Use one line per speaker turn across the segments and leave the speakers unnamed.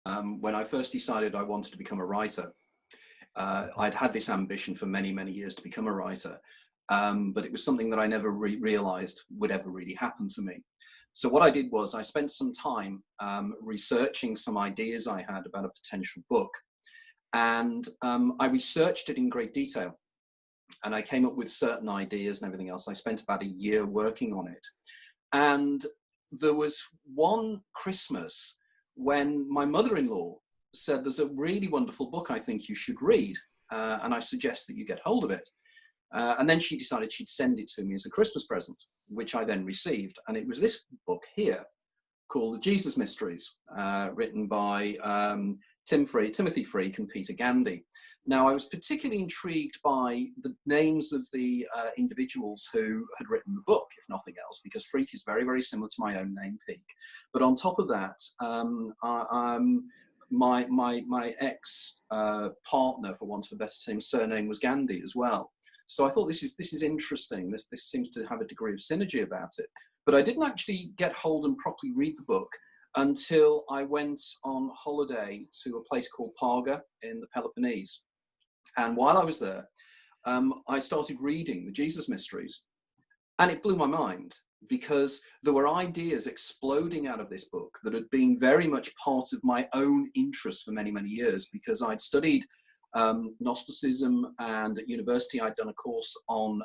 When I first decided I wanted to become a writer, I'd had this ambition for many, many years to become a writer, but it was something that I never realized would ever really happen to me. So what I did was I spent some time researching some ideas I had about a potential book, and I researched it in great detail, and I came up with certain ideas and everything else. I spent about a year working on it, and there was one Christmas when my mother-in-law said, "There's a really wonderful book I think you should read, and I suggest that you get hold of it." And then she decided she'd send it to me as a Christmas present, which I then received. And it was this book here called The Jesus Mysteries, written by Timothy Freke and Peter Gandy. Now, I was particularly intrigued by the names of the individuals who had written the book, if nothing else, because Freke is very, very similar to my own name, Peake. But on top of that, my ex partner, for want of a better term, surname was Gandy as well. So I thought this is interesting. This seems to have a degree of synergy about it. But I didn't actually get hold and properly read the book until I went on holiday to a place called Parga in the Peloponnese. And while I was there, I started reading the Jesus Mysteries. And it blew my mind, because there were ideas exploding out of this book that had been very much part of my own interest for many, many years, because I'd studied Gnosticism, and at university I'd done a course on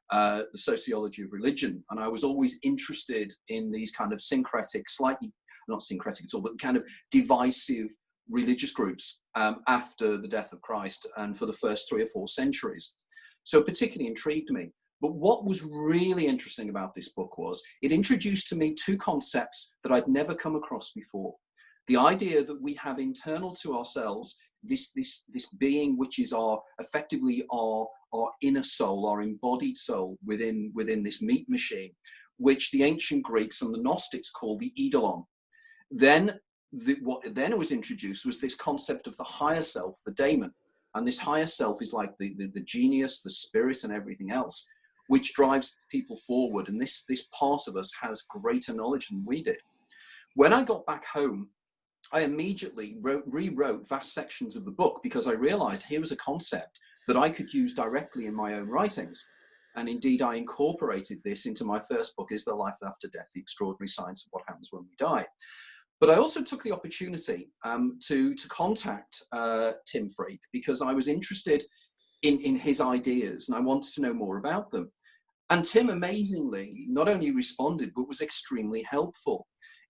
the sociology of religion, and I was always interested in these kind of syncretic, slightly not syncretic at all, but kind of divisive religious groups after the death of Christ and for the first 3 or 4 centuries. So it particularly intrigued me. But what was really interesting about this book was it introduced to me 2 concepts that I'd never come across before. The idea that we have internal to ourselves this being which is effectively our inner soul, our embodied soul within this meat machine, which the ancient Greeks and the Gnostics called the eidolon. Then what then was introduced was this concept of the higher self, the daemon, and this higher self is like the genius, the spirit, and everything else, which drives people forward. And this part of us has greater knowledge than we did. When I got back home, I immediately rewrote vast sections of the book, because I realized here was a concept that I could use directly in my own writings. And indeed, I incorporated this into my first book, Is There Life After Death? The Extraordinary Science of What Happens When We Die. But I also took the opportunity to contact Tim Freke, because I was interested in his ideas and I wanted to know more about them. And Tim amazingly not only responded, but was extremely helpful,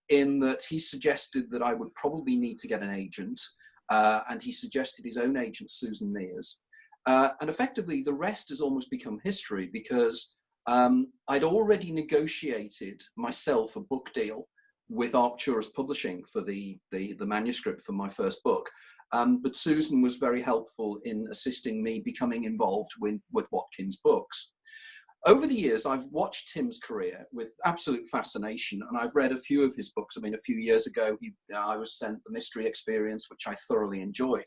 in that he suggested that I would probably need to get an agent, and he suggested his own agent, Susan Mears. And effectively, the rest has almost become history, because I'd already negotiated myself a book deal with Arcturus Publishing for the manuscript for my first book. But Susan was very helpful in assisting me becoming involved with Watkins Books. Over the years, I've watched Tim's career with absolute fascination, and I've read a few of his books. I mean, a few years ago, I was sent The Mystery Experience, which I thoroughly enjoyed.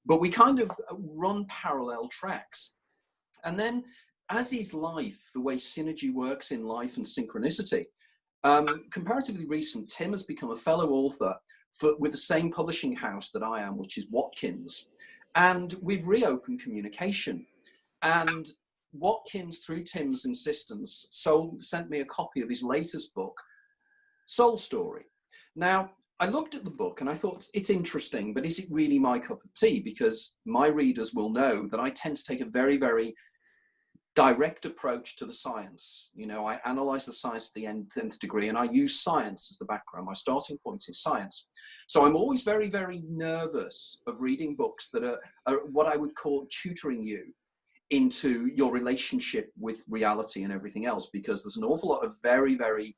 But we kind of run parallel tracks. And then, as is life, the way synergy works in life and synchronicity, comparatively recent, Tim has become a fellow author with the same publishing house that I am, which is Watkins. And we've reopened communication. And Watkins, through Tim's insistence, sent me a copy of his latest book, Soul Story. Now, I looked at the book and I thought, it's interesting, but is it really my cup of tea? Because my readers will know that I tend to take a very, very direct approach to the science. You know, I analyze the science to the nth degree, and I use science as the background. My starting point is science. So I'm always very, very nervous of reading books that are what I would call tutoring you into your relationship with reality and everything else, because there's an awful lot of very, very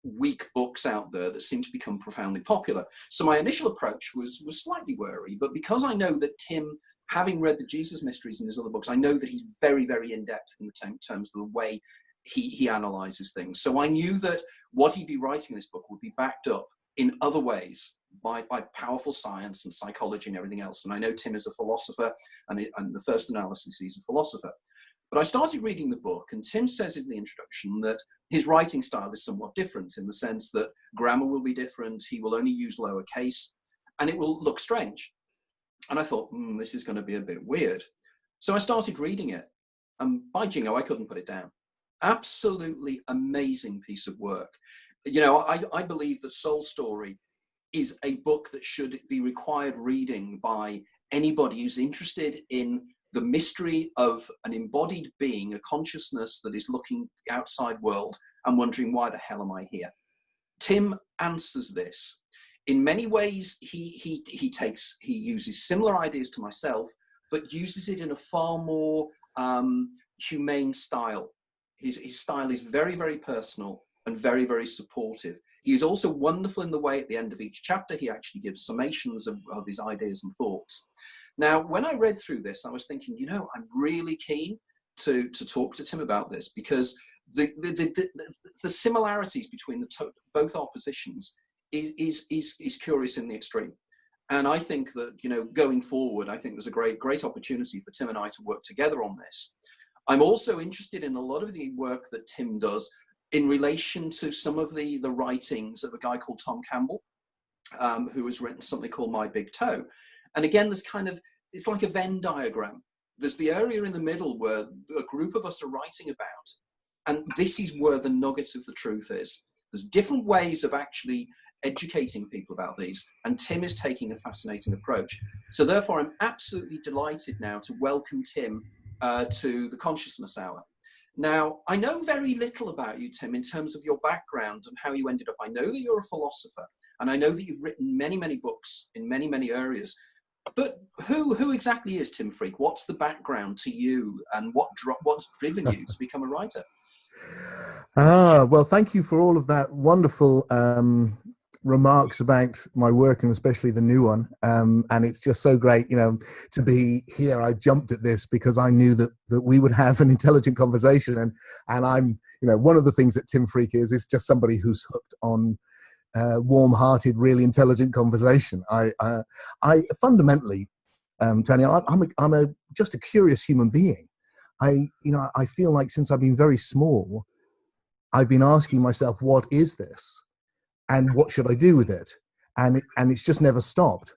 weak books out there that seem to become profoundly popular. So my initial approach was slightly wary, but because I know that Tim, having read the Jesus Mysteries and his other books, I know that he's very, very in-depth in the terms of the way he analyzes things. So I knew that what he'd be writing in this book would be backed up in other ways by powerful science and psychology and everything else. And I know Tim is a philosopher, and the first analysis, he's a philosopher. But I started reading the book, and Tim says in the introduction that his writing style is somewhat different in the sense that grammar will be different, he will only use lowercase, and it will look strange. And I thought, this is going to be a bit weird. So I started reading it, and by jingo, I couldn't put it down. Absolutely amazing piece of work. You know, I believe that Soul Story is a book that should be required reading by anybody who's interested in the mystery of an embodied being, a consciousness that is looking at the outside world and wondering, why the hell am I here? Tim answers this. In many ways, he uses similar ideas to myself, but uses it in a far more humane style. His style is very, very personal and very, very supportive. He is also wonderful in the way at the end of each chapter, he actually gives summations of his ideas and thoughts. Now, when I read through this, I was thinking, you know, I'm really keen to talk to Tim about this, because the similarities between both our positions is curious in the extreme. And I think that, you know, going forward, I think there's a great opportunity for Tim and I to work together on this. I'm also interested in a lot of the work that Tim does in relation to some of the writings of a guy called Tom Campbell, who has written something called My Big Toe. And again, there's it's like a Venn diagram. There's the area in the middle where a group of us are writing about, and this is where the nugget of the truth is. There's different ways of actually educating people about these, and Tim is taking a fascinating approach. So therefore, I'm absolutely delighted now to welcome Tim to the Consciousness Hour. Now, I know very little about you, Tim, in terms of your background and how you ended up. I know that you're a philosopher, and I know that you've written many, many books in many, many areas. But who exactly is Tim Freke? What's the background to you, and what's driven you to become a writer?
Well, thank you for all of that wonderful remarks about my work, and especially the new one. And it's just so great, you know, to be here. I jumped at this because I knew that we would have an intelligent conversation. And I'm, you know, one of the things that Tim Freke is just somebody who's hooked on warm-hearted, really intelligent conversation. I fundamentally, Tony, I'm just a curious human being. I feel like since I've been very small, I've been asking myself, what is this? And what should I do with it? And it's just never stopped.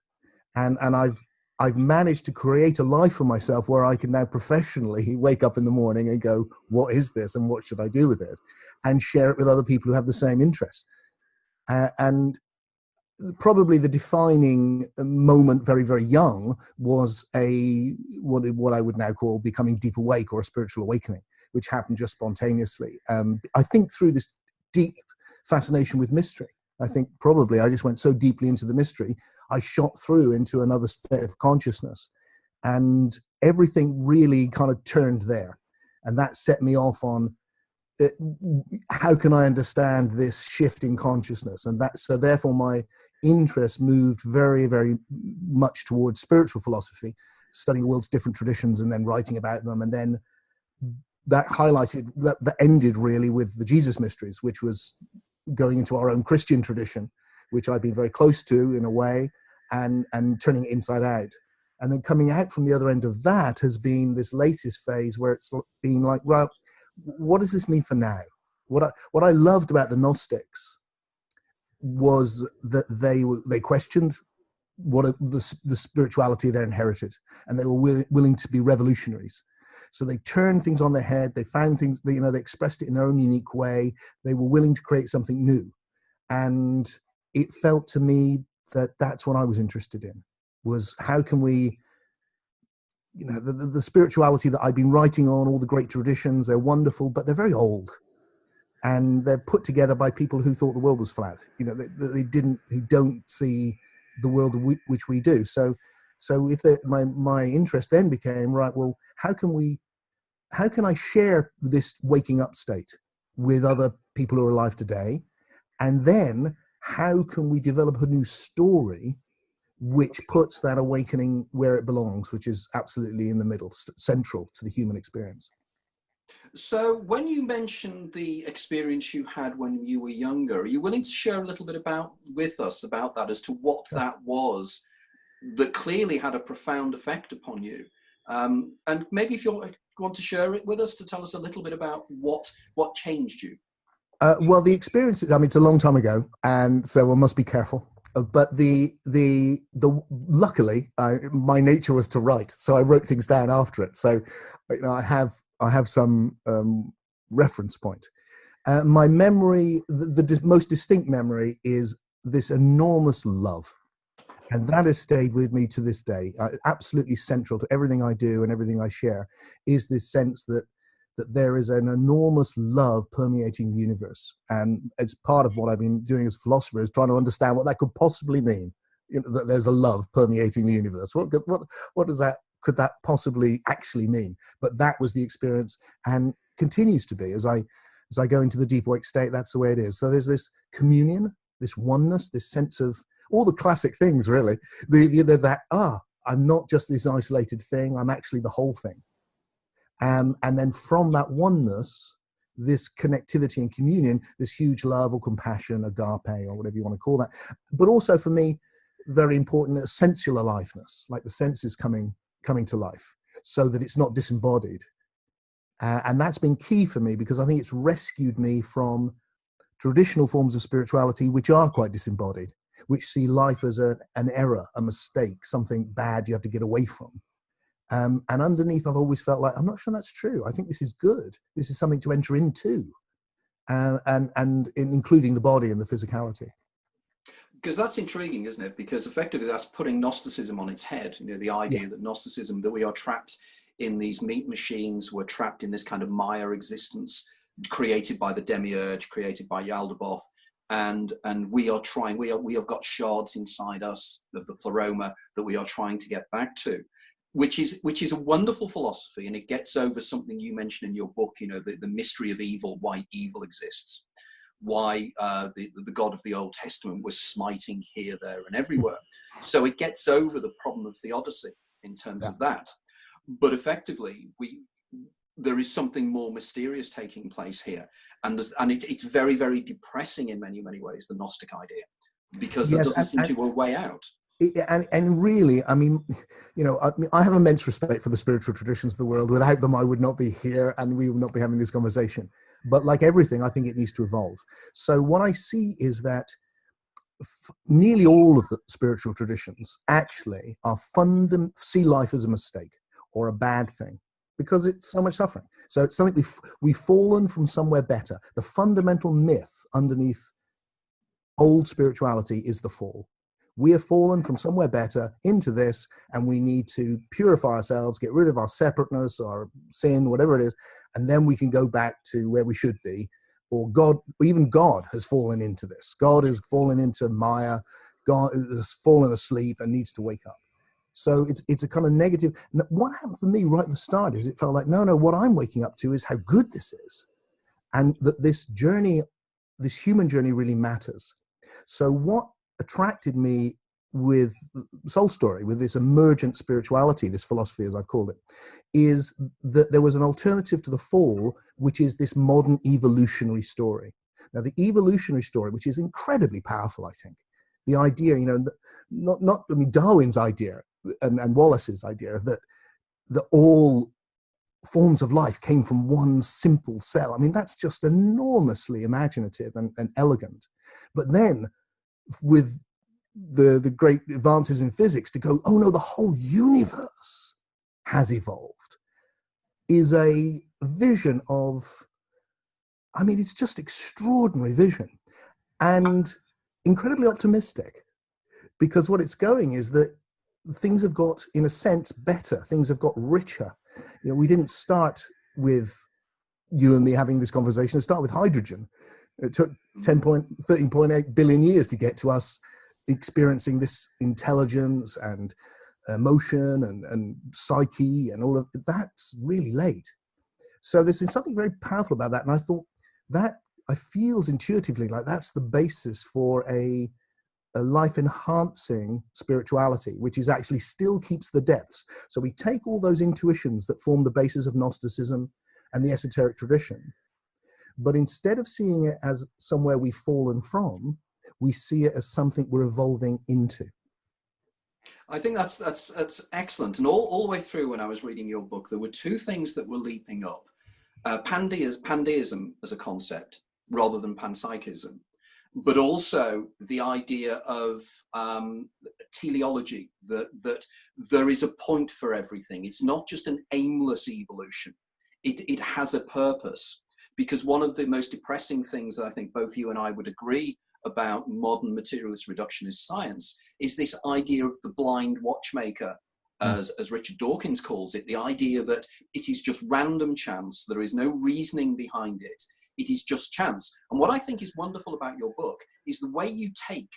And I've managed to create a life for myself where I can now professionally wake up in the morning and go, what is this? And what should I do with it? And share it with other people who have the same interest. And probably the defining moment very, very young was what I would now call becoming deep awake, or a spiritual awakening, which happened just spontaneously. I think through this deep fascination with mystery. I think probably I just went so deeply into the mystery, I shot through into another state of consciousness, and everything really kind of turned there. And that set me off on how can I understand this shift in consciousness? And so therefore my interest moved very, very much towards spiritual philosophy, studying the world's different traditions and then writing about them. And then that ended really with the Jesus mysteries, which was going into our own Christian tradition, which I've been very close to in a way, and turning it inside out. And then coming out from the other end of that has been this latest phase where it's been like, well, what does this mean for now? What I loved about the Gnostics was that they questioned the spirituality they inherited, and they were willing to be revolutionaries. So they turned things on their head. They found things, they expressed it in their own unique way. They were willing to create something new. And it felt to me that that's what I was interested in, was how can we, the spirituality that I've been writing on, all the great traditions, they're wonderful, but they're very old. And they're put together by people who thought the world was flat, who don't see the world which we do. So if my interest then became, right, well, how can I share this waking up state with other people who are alive today? And then how can we develop a new story which puts that awakening where it belongs, which is absolutely in the middle, central to the human experience?
So when you mentioned the experience you had when you were younger, are you willing to share a little bit with us about that, as to what that was that clearly had a profound effect upon you? And maybe if you're want to share it with us, to tell us a little bit about what changed you?
Well, the experience, I mean, it's a long time ago, and so one must be careful. But luckily, my nature was to write, so I wrote things down after it. So, I have some reference point. My memory, the most distinct memory, is this enormous love, and that has stayed with me to this day. Absolutely central to everything I do and everything I share is this sense that there is an enormous love permeating the universe. And it's part of what I've been doing as a philosopher, is trying to understand what that could possibly mean, that there's a love permeating the universe. What does that, could that possibly actually mean? But that was the experience, and continues to be. As I go into the deep awake state, that's the way it is. So there's this communion, this oneness, this sense of all the classic things, really. I'm not just this isolated thing, I'm actually the whole thing. And then from that oneness, this connectivity and communion, this huge love or compassion, agape, or whatever you want to call that. But also for me, very important, a sensual aliveness, like the senses coming to life, so that it's not disembodied. And that's been key for me, because I think it's rescued me from traditional forms of spirituality, which are quite disembodied, which see life as an error, a mistake, something bad you have to get away from. And underneath, I've always felt like, I'm not sure that's true. I think this is good. This is something to enter into, and including the body and the physicality.
Because that's intriguing, isn't it? Because effectively that's putting Gnosticism on its head. The idea that Gnosticism, that we are trapped in these meat machines, we're trapped in this kind of Maya existence created by the demiurge, created by Yaldabaoth, and we have got shards inside us of the pleroma that we are trying to get back to. Which is a wonderful philosophy, and it gets over something you mentioned in your book, the mystery of evil, why evil exists, why the God of the Old Testament was smiting here, there, and everywhere. So it gets over the problem of theodicy in terms of that. But effectively, there is something more mysterious taking place here, and it's very, very depressing in many, many ways, the Gnostic idea, because there doesn't seem to be a way out.
And really, I mean, I have immense respect for the spiritual traditions of the world. Without them, I would not be here, and we would not be having this conversation. But like everything, I think it needs to evolve. So what I see is that nearly all of the spiritual traditions actually see life as a mistake or a bad thing, because it's so much suffering. So it's something we've fallen from somewhere better. The fundamental myth underneath old spirituality is the fall. We have fallen from somewhere better into this, and we need to purify ourselves, get rid of our separateness, our sin, whatever it is, and then we can go back to where we should be. Or even God has fallen into this. God has fallen into Maya. God has fallen asleep and needs to wake up. So it's a kind of negative. What happened for me right at the start is it felt like, no, what I'm waking up to is how good this is, and that this journey, this human journey, really matters. So what attracted me with Soul Story, with this emergent spirituality, this philosophy as I've called it, is that there was an alternative to the fall, which is this modern evolutionary story. Now, the evolutionary story, which is incredibly powerful, I think, the idea, Darwin's idea and Wallace's idea that all forms of life came from one simple cell. I mean, that's just enormously imaginative and elegant. But then, with the great advances in physics, to go, oh no, the whole universe has evolved, is a vision of, I mean, it's just extraordinary vision and incredibly optimistic, because what it's going is that things have got, in a sense, better. Things have got richer. We didn't start with you and me having this conversation. It started with hydrogen. It took 13.8 billion years to get to us experiencing this intelligence and emotion and psyche and all of that's really late. So there's something very powerful about that. And I thought that I feels intuitively like that's the basis for a life-enhancing spirituality, which is actually still keeps the depths. So we take all those intuitions that form the basis of Gnosticism and the esoteric tradition, but instead of seeing it as somewhere we've fallen from, we see it as something we're evolving into.
I think that's excellent. And all the way through when I was reading your book, there were two things that were leaping up. Pandeism as a concept rather than panpsychism, but also the idea of teleology, that there is a point for everything. It's not just an aimless evolution. It has a purpose. Because one of the most depressing things that I think both you and I would agree about modern materialist reductionist science is this idea of the blind watchmaker, as Richard Dawkins calls it, the idea that it is just random chance, there is no reasoning behind it, it is just chance. And what I think is wonderful about your book is the way you take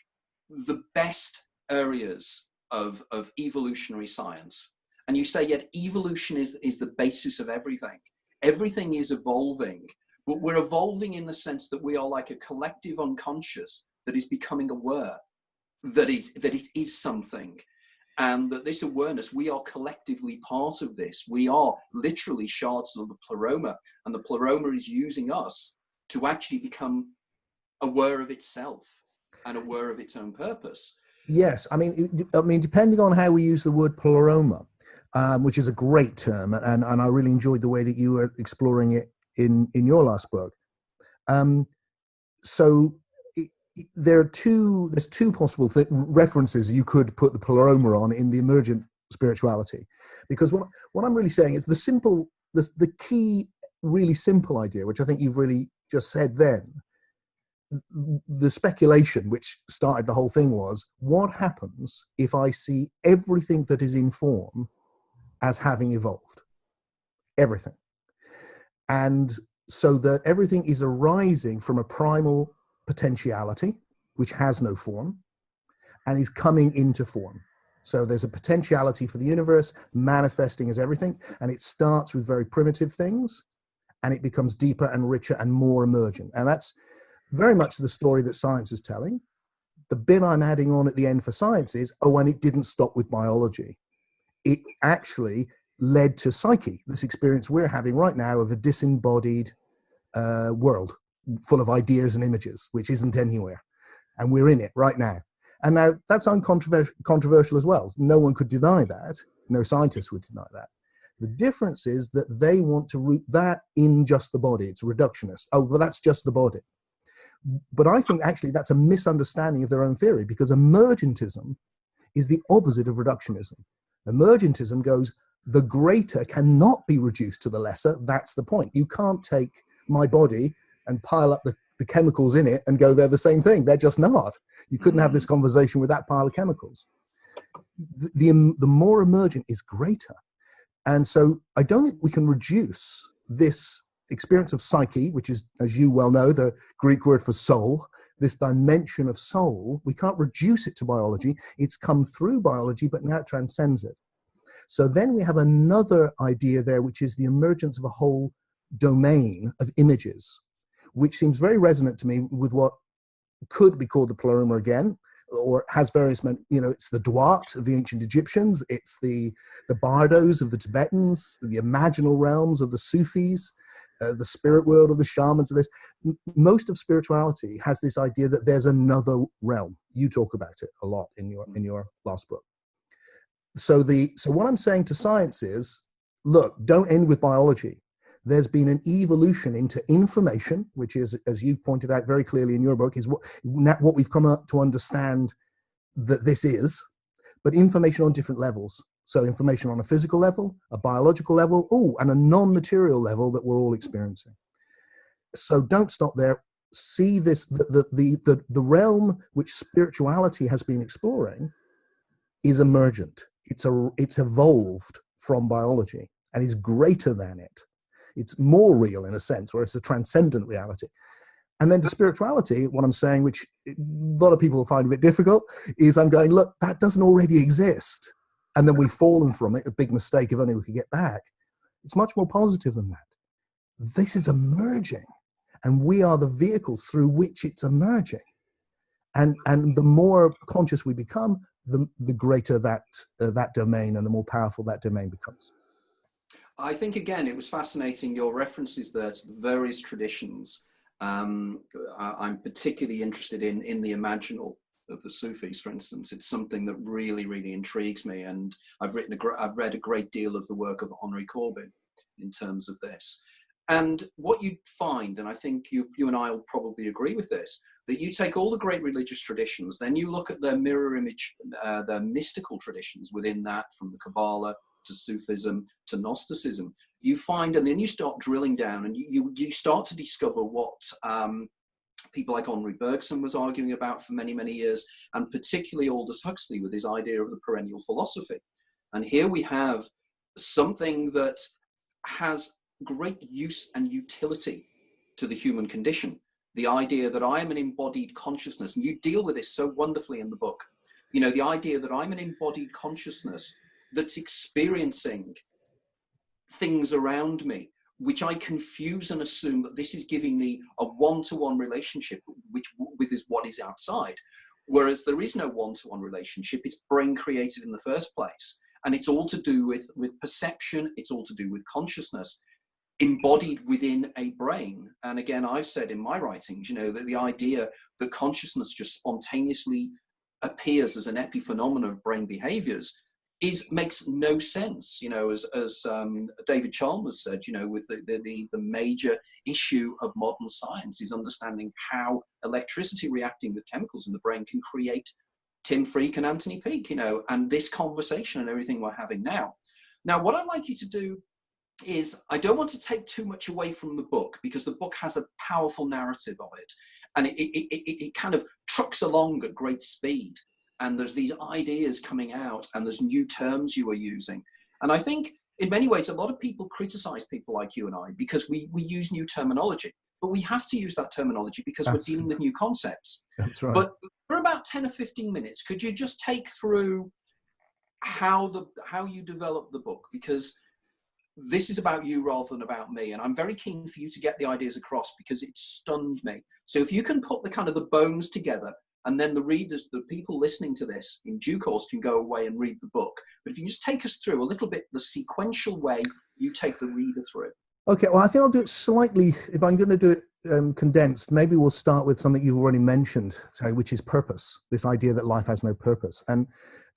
the best areas of evolutionary science, and you say, yet evolution is the basis of everything. Everything is evolving, but we're evolving in the sense that we are like a collective unconscious that is becoming aware that it is something. And that this awareness, we are collectively part of this. We are literally shards of the pleroma, and the pleroma is using us to actually become aware of itself and aware of its own purpose.
Yes, I mean, depending on how we use the word pleroma, which is a great term, and I really enjoyed the way that you were exploring it in your last book. So there's two possible references you could put the pleroma on in the emergent spirituality, because what I'm really saying is the key, really simple idea, which I think you've really just said then. The speculation which started the whole thing was, what happens if I see everything that is in form as having evolved? Everything. And so that everything is arising from a primal potentiality, which has no form, and is coming into form. So there's a potentiality for the universe manifesting as everything, and it starts with very primitive things, and it becomes deeper and richer and more emergent. And that's very much the story that science is telling. The bit I'm adding on at the end for science is, and it didn't stop with biology. It actually led to psyche, this experience we're having right now of a disembodied world full of ideas and images, which isn't anywhere. And we're in it right now. And now that's controversial as well. No one could deny that. No scientist would deny that. The difference is that they want to root that in just the body. It's reductionist. Oh, well, that's just the body. But I think actually that's a misunderstanding of their own theory, because emergentism is the opposite of reductionism. Emergentism goes, the greater cannot be reduced to the lesser. That's the point. You can't take my body and pile up the chemicals in it and go, they're the same thing. They're just not. You couldn't have this conversation with that pile of chemicals. The more emergent is greater. And so I don't think we can reduce this experience of psyche, which is, as you well know, the Greek word for soul, this dimension of soul. We can't reduce it to biology. It's come through biology, but now it transcends it. So then we have another idea there, which is the emergence of a whole domain of images, which seems very resonant to me with what could be called the pleroma again, or has various, it's the Duat of the ancient Egyptians, it's the bardos of the Tibetans, the imaginal realms of the Sufis, the spirit world of the shamans. Most of spirituality has this idea that there's another realm. You talk about it a lot in your last book. So what I'm saying to science is, look, don't end with biology. There's been an evolution into information, which is, as you've pointed out very clearly in your book, is what we've come up to understand that this is, but information on different levels. So information on a physical level, a biological level, and a non-material level that we're all experiencing. So don't stop there. See this, the realm which spirituality has been exploring is emergent. It's evolved from biology and is greater than it. It's more real in a sense, or it's a transcendent reality. And then to spirituality, what I'm saying, which a lot of people find a bit difficult, is I'm going, look, that doesn't already exist. And then we've fallen from it, a big mistake if only we could get back. It's much more positive than that. This is emerging, and we are the vehicles through which it's emerging. And the more conscious we become, the greater that domain and the more powerful that domain becomes.
I think, again, it was fascinating, your references there to the various traditions. I'm particularly interested in the imaginal of the Sufis, for instance. It's something that really, really intrigues me, and I've read a great deal of the work of Henri Corbin in terms of this. And what you'd find, and I think you and I will probably agree with this, that you take all the great religious traditions, then you look at their mirror image, their mystical traditions within that, from the Kabbalah to Sufism to Gnosticism. You find, and then you start drilling down, and you start to discover what people like Henri Bergson was arguing about for many, many years, and particularly Aldous Huxley with his idea of the perennial philosophy. And here we have something that has great use and utility to the human condition. The idea that I am an embodied consciousness, and you deal with this so wonderfully in the book. You know, the idea that I'm an embodied consciousness that's experiencing things around me, which I confuse and assume that this is giving me a one-to-one relationship with what is outside. Whereas there is no one-to-one relationship, it's brain created in the first place. And it's all to do with perception, it's all to do with consciousness, embodied within a brain. And again, I've said in my writings, you know, that the idea that consciousness just spontaneously appears as an epiphenomenon of brain behaviors makes no sense. You know, as David Chalmers said, you know, with the major issue of modern science is understanding how electricity reacting with chemicals in the brain can create Tim Freke and Anthony Peake, you know, and this conversation and everything we're having now. Now, what I'd like you to do is, I don't want to take too much away from the book, because the book has a powerful narrative of it, and it kind of trucks along at great speed, and there's these ideas coming out, and there's new terms you are using. And I think in many ways a lot of people criticize people like you and I because we use new terminology, but we have to use that terminology because we're dealing with new concepts.
That's right.
But for about 10 or 15 minutes, could you just take through how you developed the book? Because this is about you rather than about me, and I'm very keen for you to get the ideas across because it stunned me. So if you can put the kind of the bones together, and then the readers, the people listening to this in due course can go away and read the book. But if you just take us through a little bit the sequential way you take the reader through.
Okay, well, I think I'll do it slightly, if I'm going to do it condensed, maybe we'll start with something you've already mentioned, which is purpose, this idea that life has no purpose. And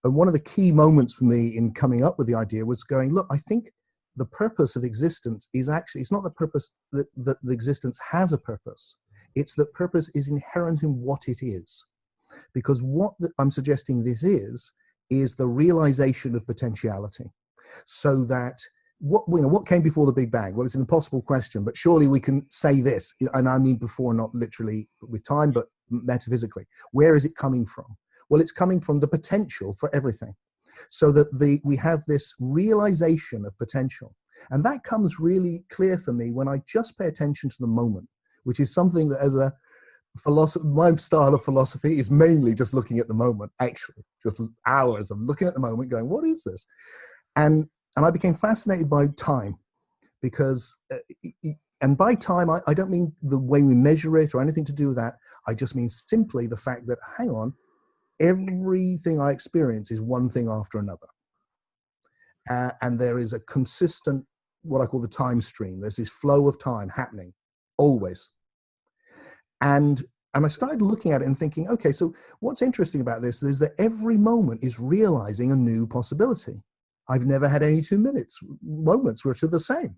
one of the key moments for me in coming up with the idea was going, look, I think the purpose of existence is actually, it's not the purpose that the existence has a purpose. It's that purpose is inherent in what it is. Because what I'm suggesting this is the realization of potentiality. So that, what came before the Big Bang? Well, it's an impossible question, but surely we can say this, and I mean before, not literally with time, but metaphysically. Where is it coming from? Well, it's coming from the potential for everything. So that we have this realization of potential. And that comes really clear for me when I just pay attention to the moment, which is something that as a philosopher, my style of philosophy is mainly just looking at the moment, actually, just hours of looking at the moment going, what is this? And I became fascinated by time because, and by time, I don't mean the way we measure it or anything to do with that. I just mean simply the fact that, hang on, everything I experience is one thing after another. And there is a consistent, what I call the time stream. There's this flow of time happening, always. And I started looking at it and thinking, okay, so what's interesting about this is that every moment is realizing a new possibility. I've never had any 2 minutes moments which are the same.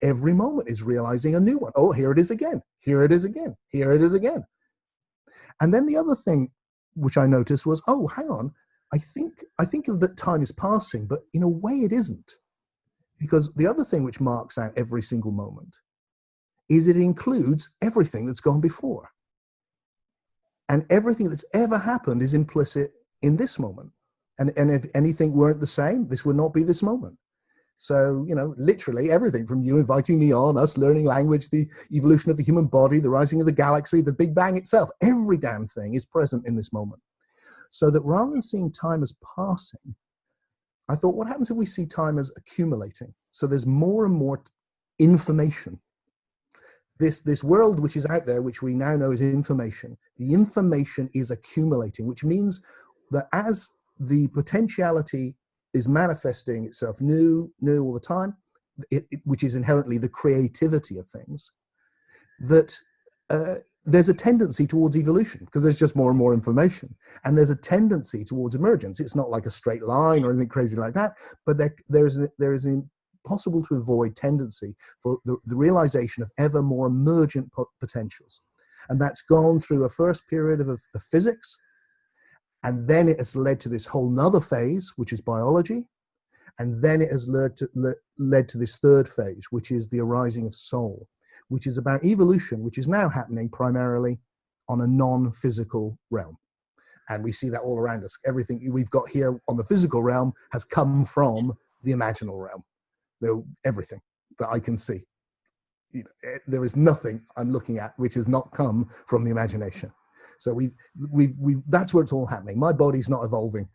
Every moment is realizing a new one. Oh, here it is again. Here it is again. Here it is again. And then the other thing which I noticed was, oh, hang on, I think of that time is passing, but in a way it isn't. Because the other thing which marks out every single moment is it includes everything that's gone before. And everything that's ever happened is implicit in this moment. And if anything weren't the same, this would not be this moment. So, literally everything from you inviting me on, us learning language, the evolution of the human body, the rising of the galaxy, the Big Bang itself, every damn thing is present in this moment. So that rather than seeing time as passing, I thought, what happens if we see time as accumulating? So there's more and more information. This world which is out there, which we now know is information, the information is accumulating, which means that as the potentiality is manifesting itself new all the time, which is inherently the creativity of things, that there's a tendency towards evolution because there's just more and more information, and there's a tendency towards emergence. It's not like a straight line or anything crazy like that, but there is an impossible to avoid tendency for the realization of ever more emergent potentials. And that's gone through a first period of physics, and then it has led to this whole nother phase, which is biology, and then it has led to this third phase, which is the arising of soul, which is about evolution, which is now happening primarily on a non-physical realm. And we see that all around us. Everything we've got here on the physical realm has come from the imaginal realm. Everything that I can see. There is nothing I'm looking at which has not come from the imagination. So that's where it's all happening. My body's not evolving.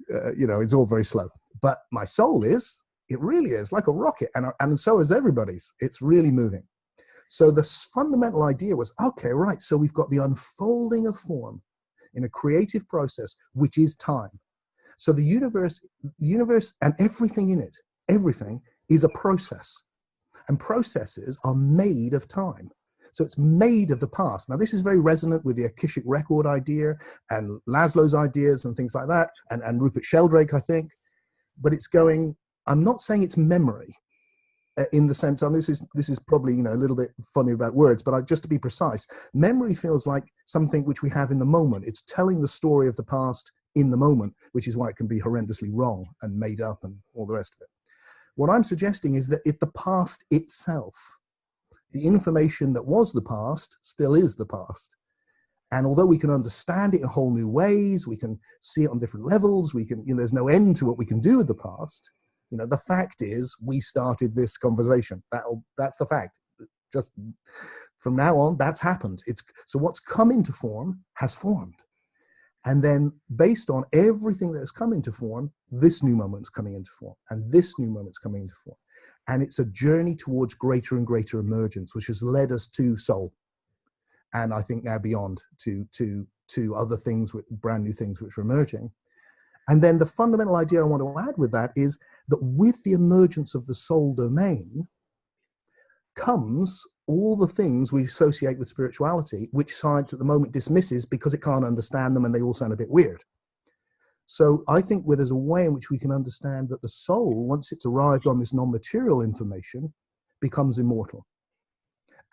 It's all very slow. But my soul is. It really is like a rocket, and so is everybody's. It's really moving. So the fundamental idea was, okay, right, so we've got the unfolding of form in a creative process, which is time. So the universe and everything in it, everything is a process. And processes are made of time. So it's made of the past. Now, this is very resonant with the Akashic record idea and Laszlo's ideas and things like that, and Rupert Sheldrake, I think. But it's going, I'm not saying it's memory, in the sense, and this is probably a little bit funny about words, but just to be precise, memory feels like something which we have in the moment. It's telling the story of the past in the moment, which is why it can be horrendously wrong and made up and all the rest of it. What I'm suggesting is that the past itself, the information that was the past, still is the past. And although we can understand it in whole new ways, we can see it on different levels, we can, there's no end to what we can do with the past. The fact is, we started this conversation. That's the fact. Just from now on, that's happened. So what's come into form has formed. And then based on everything that has come into form, this new moment's coming into form, and this new moment's coming into form. And it's a journey towards greater and greater emergence, which has led us to soul. And I think now beyond to other things, brand new things which are emerging. And then the fundamental idea I want to add with that is that with the emergence of the soul domain comes all the things we associate with spirituality, which science at the moment dismisses because it can't understand them and they all sound a bit weird. So I think there's a way in which we can understand that the soul, once it's arrived on this non-material information, becomes immortal.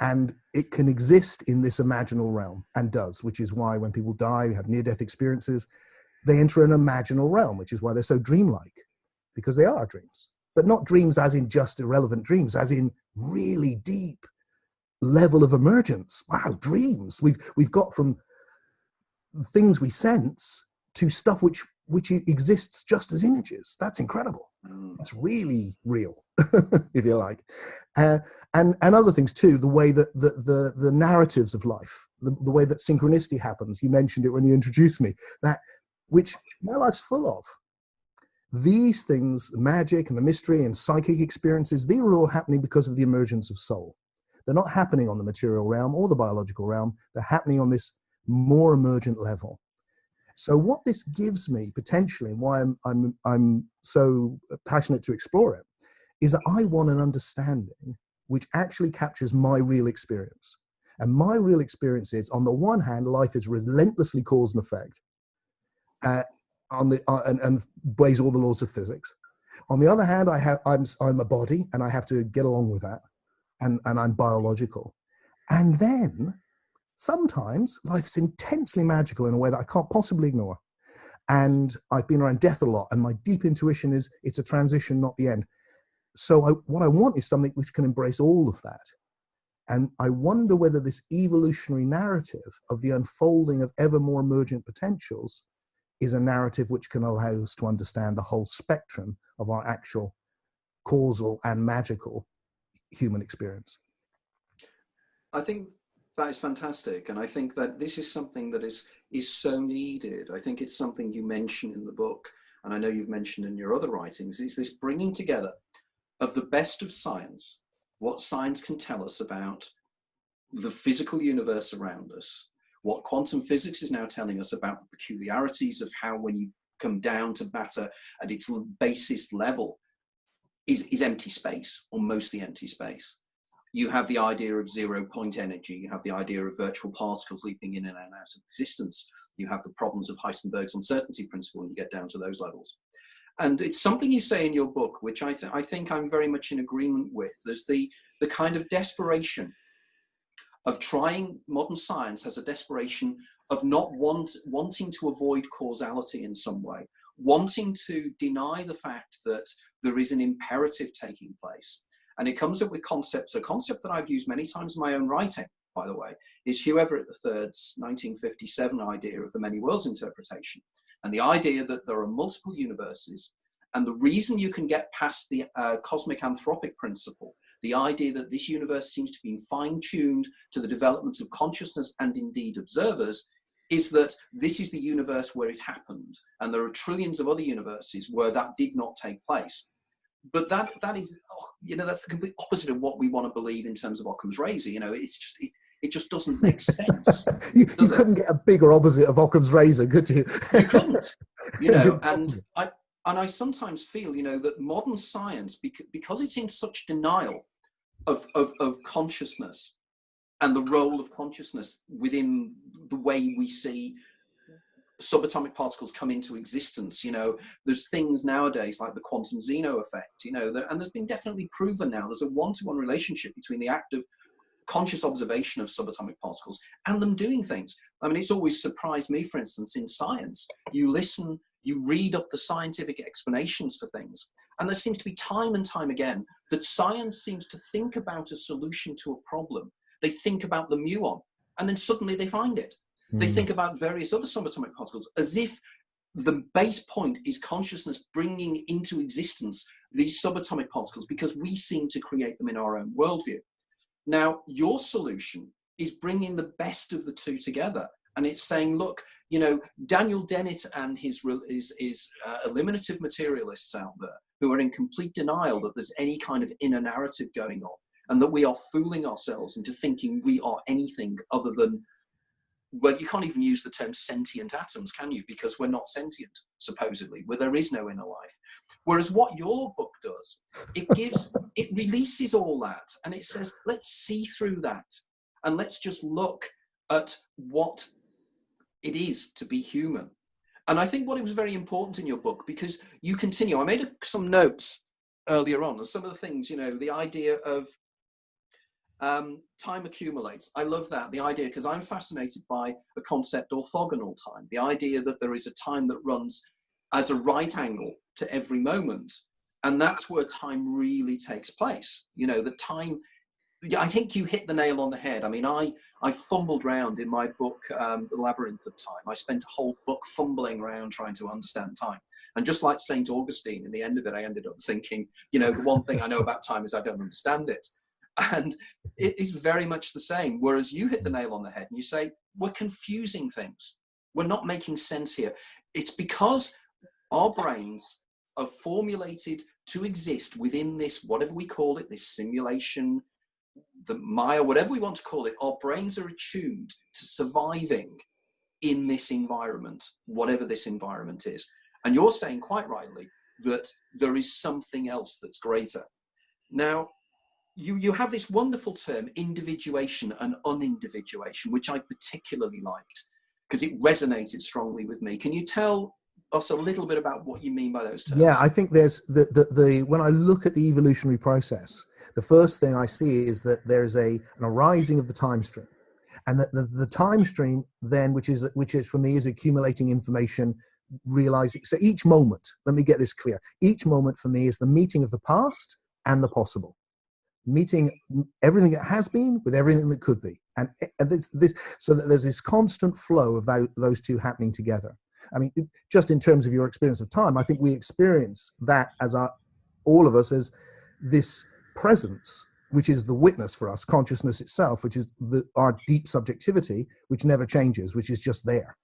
And it can exist in this imaginal realm, and does, which is why when people die, have near-death experiences, they enter an imaginal realm, which is why they're so dreamlike, because they are dreams. But not dreams as in just irrelevant dreams, as in really deep level of emergence. Wow, dreams. We've got from things we sense to stuff which exists just as images. That's incredible. It's really real, if you like. And other things too, the way that the narratives of life, the way that synchronicity happens. You mentioned it when you introduced me, which my life's full of. These things, the magic and the mystery and psychic experiences, they are all happening because of the emergence of soul. They're not happening on the material realm or the biological realm. They're happening on this more emergent level. So what this gives me potentially, and why I'm so passionate to explore it, is that I want an understanding which actually captures my real experience. And my real experience is, on the one hand, life is relentlessly cause and effect, and obeys all the laws of physics. On the other hand, I'm a body, and I have to get along with that, and I'm biological. And then sometimes life's intensely magical in a way that I can't possibly ignore. And I've been around death a lot, and my deep intuition is it's a transition, not the end. So what I want is something which can embrace all of that. And I wonder whether this evolutionary narrative of the unfolding of ever more emergent potentials is a narrative which can allow us to understand the whole spectrum of our actual causal and magical human experience.
I think that is fantastic. And I think that this is something that is so needed. I think it's something you mention in the book, and I know you've mentioned in your other writings, is this bringing together of the best of science, what science can tell us about the physical universe around us, what quantum physics is now telling us about the peculiarities of how, when you come down to matter at its basest level, is empty space, or mostly empty space. You have the idea of 0-point energy. You have the idea of virtual particles leaping in and out of existence. You have the problems of Heisenberg's uncertainty principle when you get down to those levels. And it's something you say in your book, which I think I'm very much in agreement with. There's the kind of desperation of trying. Modern science has a desperation of not wanting to avoid causality in some way, wanting to deny the fact that there is an imperative taking place. And it comes up with concepts. A concept that I've used many times in my own writing, by the way, is Hugh Everett III's 1957 idea of the many worlds interpretation. And the idea that there are multiple universes. And the reason you can get past the cosmic anthropic principle, the idea that this universe seems to be fine-tuned to the development of consciousness and indeed observers, is that this is the universe where it happened. And there are trillions of other universes where that did not take place. But that is, that's the complete opposite of what we want to believe in terms of Occam's razor. It's just, it just doesn't make sense.
you couldn't get a bigger opposite of Occam's razor, could you?
You couldn't, and I sometimes feel, that modern science, because it's in such denial of consciousness and the role of consciousness within the way we see subatomic particles come into existence. There's things nowadays like the quantum Zeno effect, and there's been definitely proven now there's a one-to-one relationship between the act of conscious observation of subatomic particles and them doing things. I mean, it's always surprised me, for instance, in science, you listen, you read up the scientific explanations for things, and there seems to be time and time again that science seems to think about a solution to a problem. They think about the muon, and then suddenly they find it. They think about various other subatomic particles as if the base point is consciousness bringing into existence these subatomic particles because we seem to create them in our own worldview. Now, your solution is bringing the best of the two together. And it's saying, look, Daniel Dennett and his eliminative materialists out there who are in complete denial that there's any kind of inner narrative going on and that we are fooling ourselves into thinking we are anything other than, well, you can't even use the term sentient atoms, can you? Because we're not sentient, supposedly, where there is no inner life. Whereas what your book does, it releases all that and it says, let's see through that and let's just look at what it is to be human. And I think what it was very important in your book, because you continue, I made some notes earlier on, and some of the things, the idea of time accumulates. I love that, the idea, because I'm fascinated by a concept, orthogonal time, the idea that there is a time that runs as a right angle to every moment. And that's where time really takes place. The time, I think you hit the nail on the head. I mean, I fumbled around in my book, The Labyrinth of Time. I spent a whole book fumbling around trying to understand time. And just like St. Augustine, in the end of it, I ended up thinking, the one thing I know about time is I don't understand it. And it is very much the same. Whereas you hit the nail on the head and you say, we're confusing things. We're not making sense here. It's because our brains are formulated to exist within this, whatever we call it, this simulation, the Maya, whatever we want to call it. Our brains are attuned to surviving in this environment, whatever this environment is. And you're saying quite rightly that there is something else that's greater. Now, you have this wonderful term, individuation and unindividuation, which I particularly liked because it resonated strongly with me. Can you tell us a little bit about what you mean by those terms?
Yeah, I think there's when I look at the evolutionary process, the first thing I see is that there's an arising of the time stream, and that the time stream then, which is for me is accumulating information, realizing. So each moment, let me get this clear. Each moment for me is the meeting of the past and the possible. Meeting everything that has been with everything that could be, and this so that there's this constant flow of those two happening together. I mean, just in terms of your experience of time, I think we experience that as all of us as this presence, which is the witness for us, consciousness itself, which is our deep subjectivity, which never changes, which is just there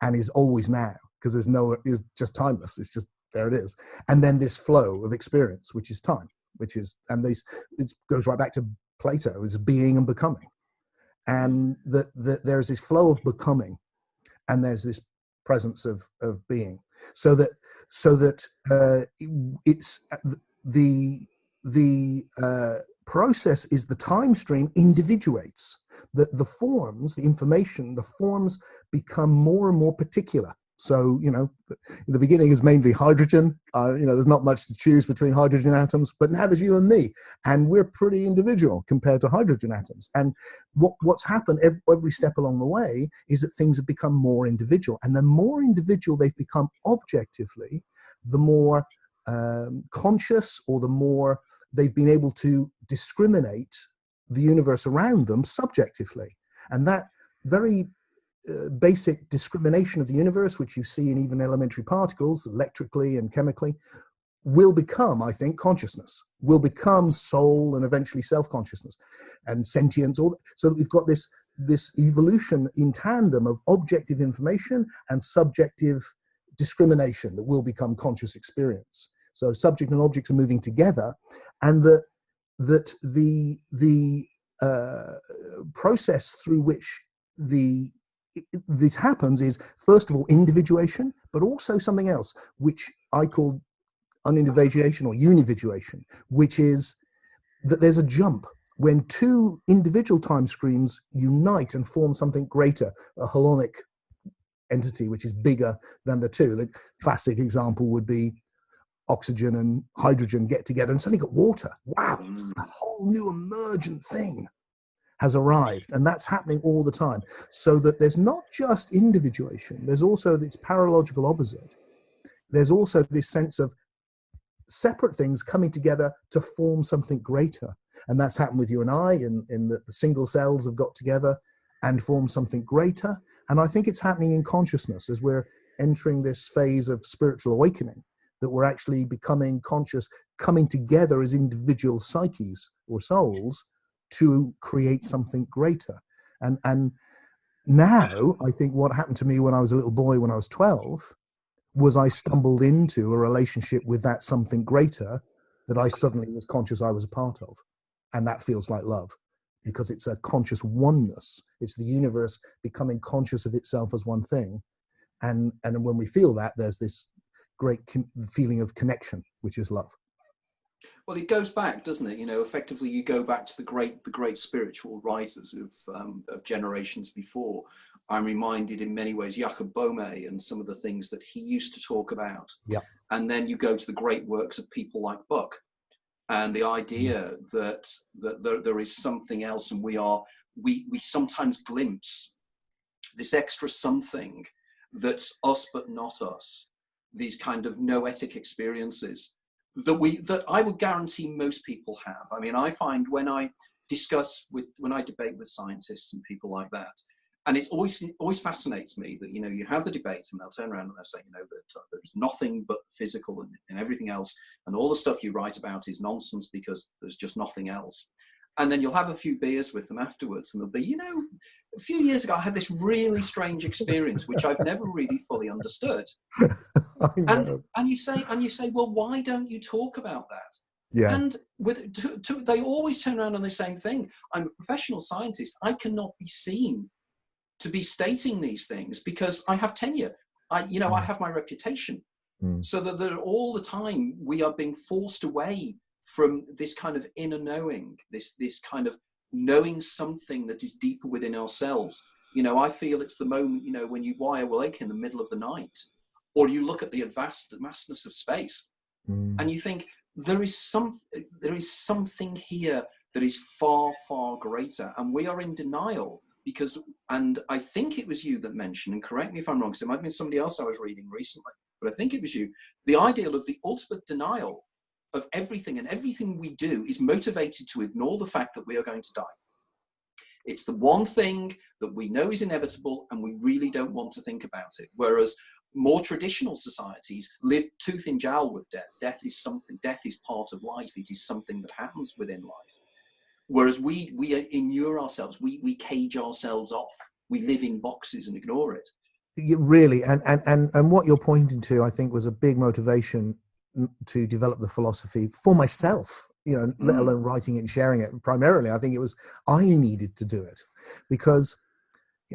and is always now, because is just timeless. It's just there. It is, and then this flow of experience, which is time. It goes right back to Plato, is being and becoming, and that there's this flow of becoming, and there's this presence of being, so that it's the process is the time stream individuates. The forms, the information, the forms become more and more particular. So, the beginning is mainly hydrogen. There's not much to choose between hydrogen atoms, but now there's you and me, and we're pretty individual compared to hydrogen atoms. And what's happened every step along the way is that things have become more individual. And the more individual they've become objectively, the more conscious, or the more they've been able to discriminate the universe around them subjectively. And that very basic discrimination of the universe, which you see in even elementary particles, electrically and chemically, will become, I think, consciousness, will become soul, and eventually self-consciousness and sentience. So that we've got this evolution in tandem of objective information and subjective discrimination that will become conscious experience. So subject and objects are moving together, and that the process through which this happens is, first of all, individuation, but also something else, which I call unindividuation or unividuation, which is that there's a jump when two individual time streams unite and form something greater, a holonic entity which is bigger than the two. The classic example would be oxygen and hydrogen get together and suddenly got water. Wow, a whole new emergent thing has arrived, and that's happening all the time. So that there's not just individuation, there's also this paralogical opposite. There's also this sense of separate things coming together to form something greater. And that's happened with you and I, in that the single cells have got together and formed something greater. And I think it's happening in consciousness as we're entering this phase of spiritual awakening, that we're actually becoming conscious, coming together as individual psyches or souls to create something greater. And now I think what happened to me when I was a little boy, when I was 12, was I stumbled into a relationship with that something greater that I suddenly was conscious I was a part of. And that feels like love, because it's a conscious oneness. It's the universe becoming conscious of itself as one thing. And when we feel that, there's this great feeling of connection, which is love.
Well, it goes back, doesn't it? Effectively, you go back to the great spiritual writers of generations before. I'm reminded in many ways Jacob Boehme and some of the things that he used to talk about.
Yeah.
And then you go to the great works of people like Buck, and the idea that there is something else, and we sometimes glimpse this extra something that's us but not us. These kind of noetic experiences that I would guarantee most people have. I mean, I find when I debate with scientists and people like that, and it always fascinates me that, you have the debate and they'll turn around and they'll say, that there's nothing but physical and everything else, and all the stuff you write about is nonsense because there's just nothing else. And then you'll have a few beers with them afterwards, and they'll be, a few years ago I had this really strange experience which I've never really fully understood. And you say, well, why don't you talk about that?
Yeah.
And they always turn around on the same thing. I'm a professional scientist. I cannot be seen to be stating these things because I have tenure. I have my reputation. So that all the time we are being forced away from this kind of inner knowing, this kind of knowing something that is deeper within ourselves. I feel it's the moment, when you lie awake in the middle of the night, or you look at the vastness of space, and you think there is something here that is far, far greater, and we are in denial because. And I think it was you that mentioned, and correct me if I'm wrong, because it might have been somebody else I was reading recently, but I think it was you. The ideal of the ultimate denial of everything, and everything we do is motivated to ignore the fact that we are going to die. It's the one thing that we know is inevitable and we really don't want to think about it. Whereas more traditional societies live tooth and jowl with death. Death is part of life. It is something that happens within life. Whereas we inure ourselves, we cage ourselves off. We live in boxes and ignore it.
Really, and what you're pointing to, I think, was a big motivation to develop the philosophy for myself, let alone writing it and sharing it. Primarily, I think it was I needed to do it because,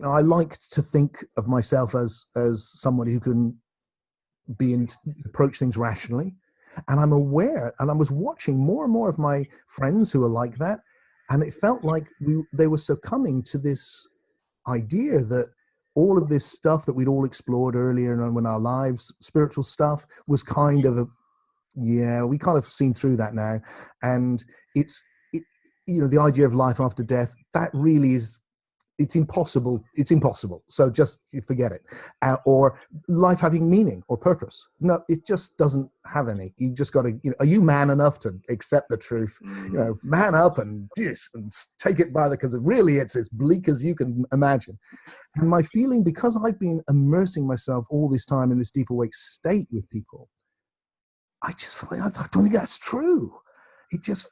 I liked to think of myself as someone who can approach things rationally, And I'm aware, and I was watching more and more of my friends who are like that, and it felt like they were succumbing to this idea that all of this stuff that we'd all explored earlier in our lives, spiritual stuff, was kind of we kind of seen through that now. And the idea of life after death, that really is, it's impossible. It's impossible. So just forget it. Or life having meaning or purpose. No, it just doesn't have any. You just got to, are you man enough to accept the truth? Man up and take it by because really it's as bleak as you can imagine. And my feeling, because I've been immersing myself all this time in this deep awake state with people, I don't think that's true.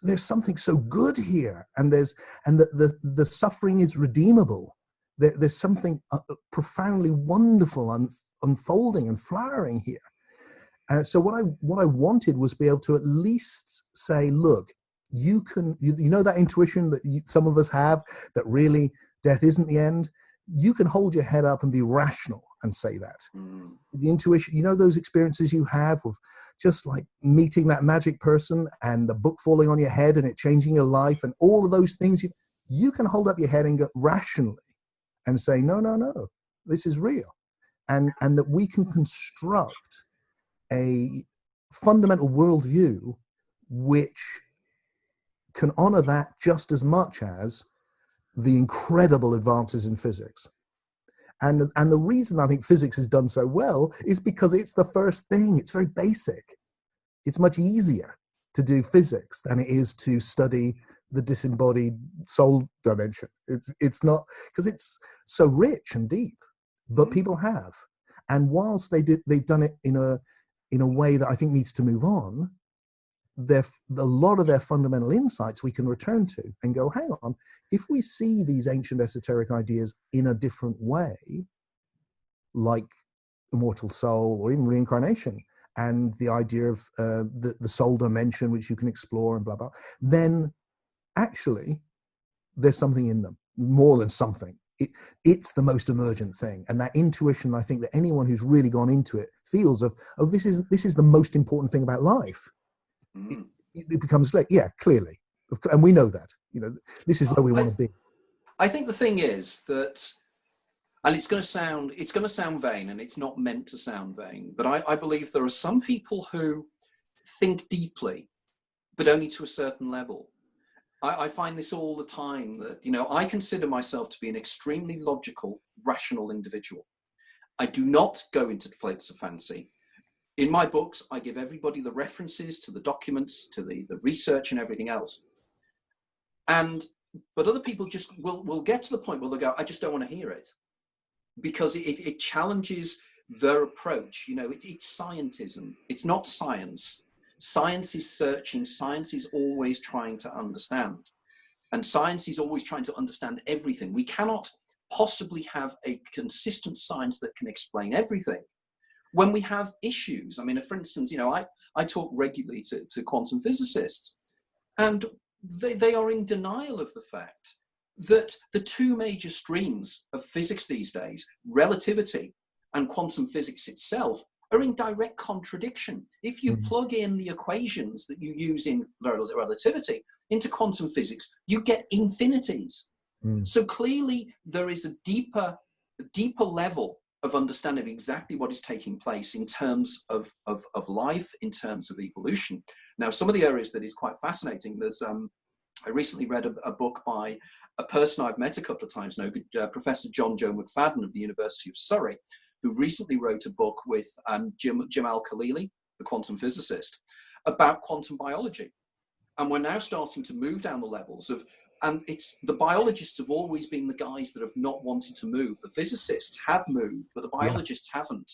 There's something so good here, and the suffering is redeemable. There's something profoundly wonderful unfolding and flowering here. So what I wanted was to be able to at least say, look, you know that intuition that some of us have, that really death isn't the end. You can hold your head up and be rational and say that. The intuition, those experiences you have with just like meeting that magic person and the book falling on your head and it changing your life and all of those things, you can hold up your head and go rationally and say, no, this is real. And that we can construct a fundamental worldview which can honor that just as much as the incredible advances in physics. And the reason I think physics has done so well is because it's the first thing. It's very basic. It's much easier to do physics than it is to study the disembodied soul dimension. It's not, because it's so rich and deep, but people have. And whilst they've done it in a way that I think needs to move on, a lot of their fundamental insights we can return to and go, hang on, if we see these ancient esoteric ideas in a different way, like immortal soul or even reincarnation, and the idea of the soul dimension, which you can explore and blah, blah, then actually there's something in them, more than something. It's the most emergent thing. And that intuition, I think that anyone who's really gone into it feels this is the most important thing about life. It becomes like, clearly. And we know that, this is where we want to be.
I think the thing is that, and it's going to sound vain, and it's not meant to sound vain, but I believe there are some people who think deeply, but only to a certain level. I find this all the time that, I consider myself to be an extremely logical, rational individual. I do not go into flights of fancy. In my books, I give everybody the references to the documents, to the research and everything else. But other people just will get to the point where they'll go, I just don't want to hear it. Because it challenges their approach. It's scientism. It's not science. Science is searching. Science is always trying to understand. And science is always trying to understand everything. We cannot possibly have a consistent science that can explain everything. When we have issues, for instance, I talk regularly to quantum physicists, and they are in denial of the fact that the two major streams of physics these days, relativity and quantum physics itself, are in direct contradiction. If you plug in the equations that you use in relativity into quantum physics, you get infinities. So clearly there is a deeper level of understanding of exactly what is taking place in terms of life, in terms of evolution. Now, some of the areas that is quite fascinating, I recently read a book by a person I've met a couple of times now, Professor John Joe McFadden of the University of Surrey, who recently wrote a book with Jamal Khalili, the quantum physicist, about quantum biology. And we're now starting to move down the levels of, and it's the biologists have always been the guys that have not wanted to move. The physicists have moved, but the biologists haven't.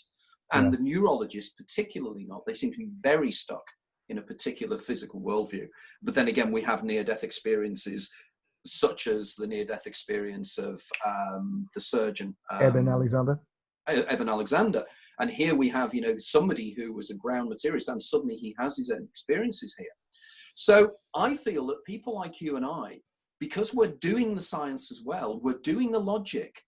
And the neurologists particularly not. They seem to be very stuck in a particular physical worldview. But then again, we have near-death experiences, such as the near-death experience of the surgeon.
Eben Alexander.
And here we have, somebody who was a ground materialist, and suddenly he has his own experiences here. So I feel that people like you and I, because we're doing the science as well, we're doing the logic,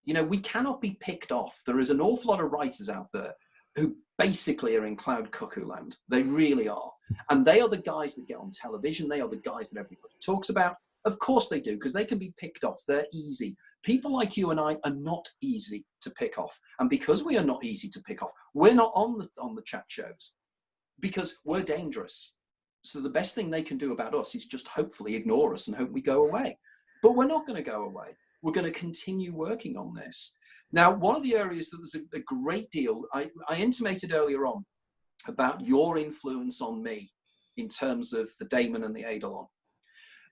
we cannot be picked off. There is an awful lot of writers out there who basically are in cloud cuckoo land. They really are. And they are the guys that get on television. They are the guys that everybody talks about. Of course they do, because they can be picked off. They're easy. People like you and I are not easy to pick off. And because we are not easy to pick off, we're not on the chat shows because we're dangerous. So the best thing they can do about us is just hopefully ignore us and hope we go away. But we're not going to go away. We're going to continue working on this. Now, one of the areas that there's a great deal, I intimated earlier on about your influence on me in terms of the daemon and the eidolon.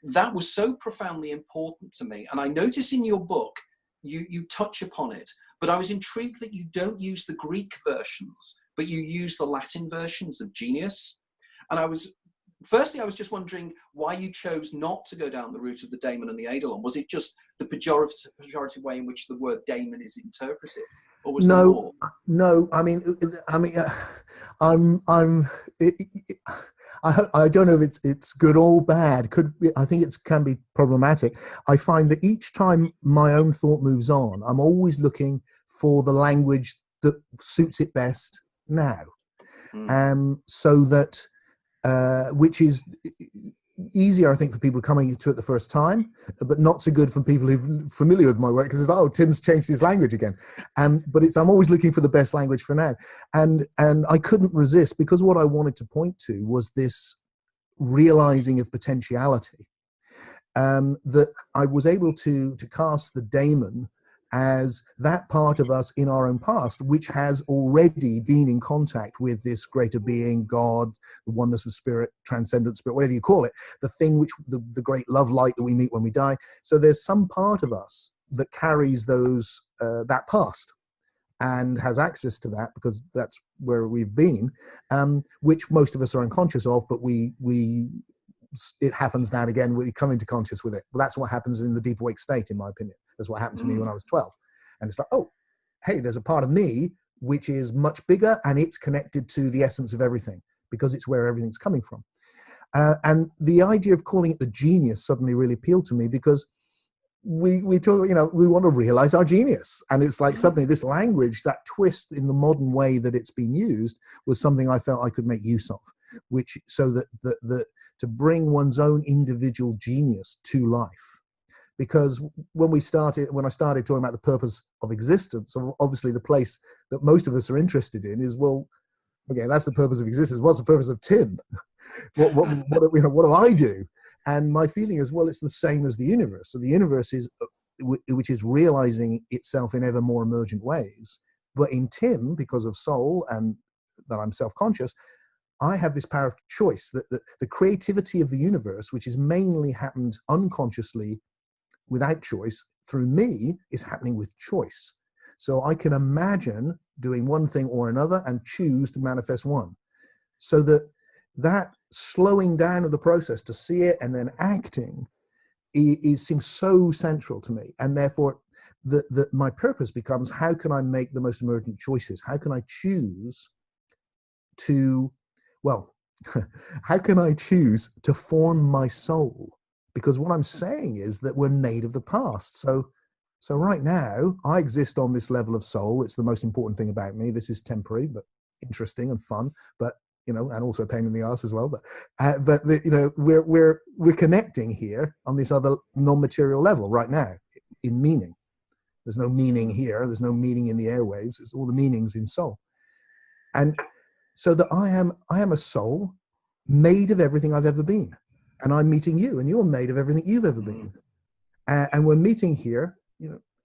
That was so profoundly important to me. And I notice in your book, you touch upon it, but I was intrigued that you don't use the Greek versions, but you use the Latin versions of genius. And firstly, I was just wondering why you chose not to go down the route of the daemon and the eidolon. Was it just the pejorative way in which the word daemon is interpreted? Or was there more?
No. I mean, I don't know if it's good or bad. I think it can be problematic. I find that each time my own thought moves on, I'm always looking for the language that suits it best now, so that which is easier, I think, for people coming to it the first time, but not so good for people who are familiar with my work, because it's like, oh, Tim's changed his language again. But I'm always looking for the best language for now. And I couldn't resist, because what I wanted to point to was this realizing of potentiality, that I was able to cast the daemon as that part of us in our own past, which has already been in contact with this greater being, God, the oneness of spirit, transcendent spirit, whatever you call it, the thing which the great love light that we meet when we die. So there's some part of us that carries that past and has access to that, because that's where we've been, which most of us are unconscious of, but it happens now and again. We come into conscious with it. But that's what happens in the deep awake state, in my opinion. That's what happened to me when I was 12. And it's like, oh, hey, there's a part of me which is much bigger, and it's connected to the essence of everything, because it's where everything's coming from. And the idea of calling it the genius suddenly really appealed to me, because we talk, we want to realize our genius. And it's like suddenly this language, that twist in the modern way that it's been used, was something I felt I could make use of, which so that to bring one's own individual genius to life. Because when I started talking about the purpose of existence, obviously the place that most of us are interested in is, well, okay, that's the purpose of existence. What's the purpose of Tim? What do I do? And my feeling is, well, it's the same as the universe. So the universe is, which is realizing itself in ever more emergent ways. But in Tim, because of soul and that I'm self-conscious, I have this power of choice, that the creativity of the universe, which is mainly happened unconsciously without choice, through me, is happening with choice. So I can imagine doing one thing or another and choose to manifest one. So that slowing down of the process to see it and then acting seems so central to me. And therefore, my purpose becomes, how can I make the most emergent choices? How can I choose to, how can I choose to form my soul? Because what I'm saying is that we're made of the past. So right now, I exist on this level of soul. It's the most important thing about me. This is temporary, but interesting and fun, but and also a pain in the ass as well. But we're connecting here on this other non-material level right now in meaning. There's no meaning here. There's no meaning in the airwaves. It's all the meanings in soul. And so that I am a soul made of everything I've ever been. And I'm meeting you, and you're made of everything you've ever been. And we're meeting here,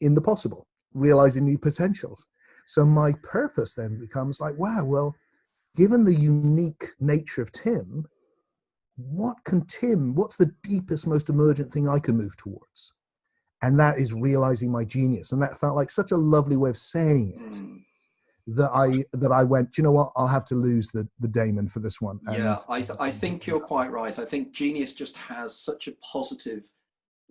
in the possible, realizing new potentials. So my purpose then becomes like, wow, well, given the unique nature of Tim, what's the deepest, most emergent thing I can move towards? And that is realizing my genius. And that felt like such a lovely way of saying it, that I went, do you know what, I'll have to lose the daemon for this one.
Yeah, I think you're quite right. I think genius just has such a positive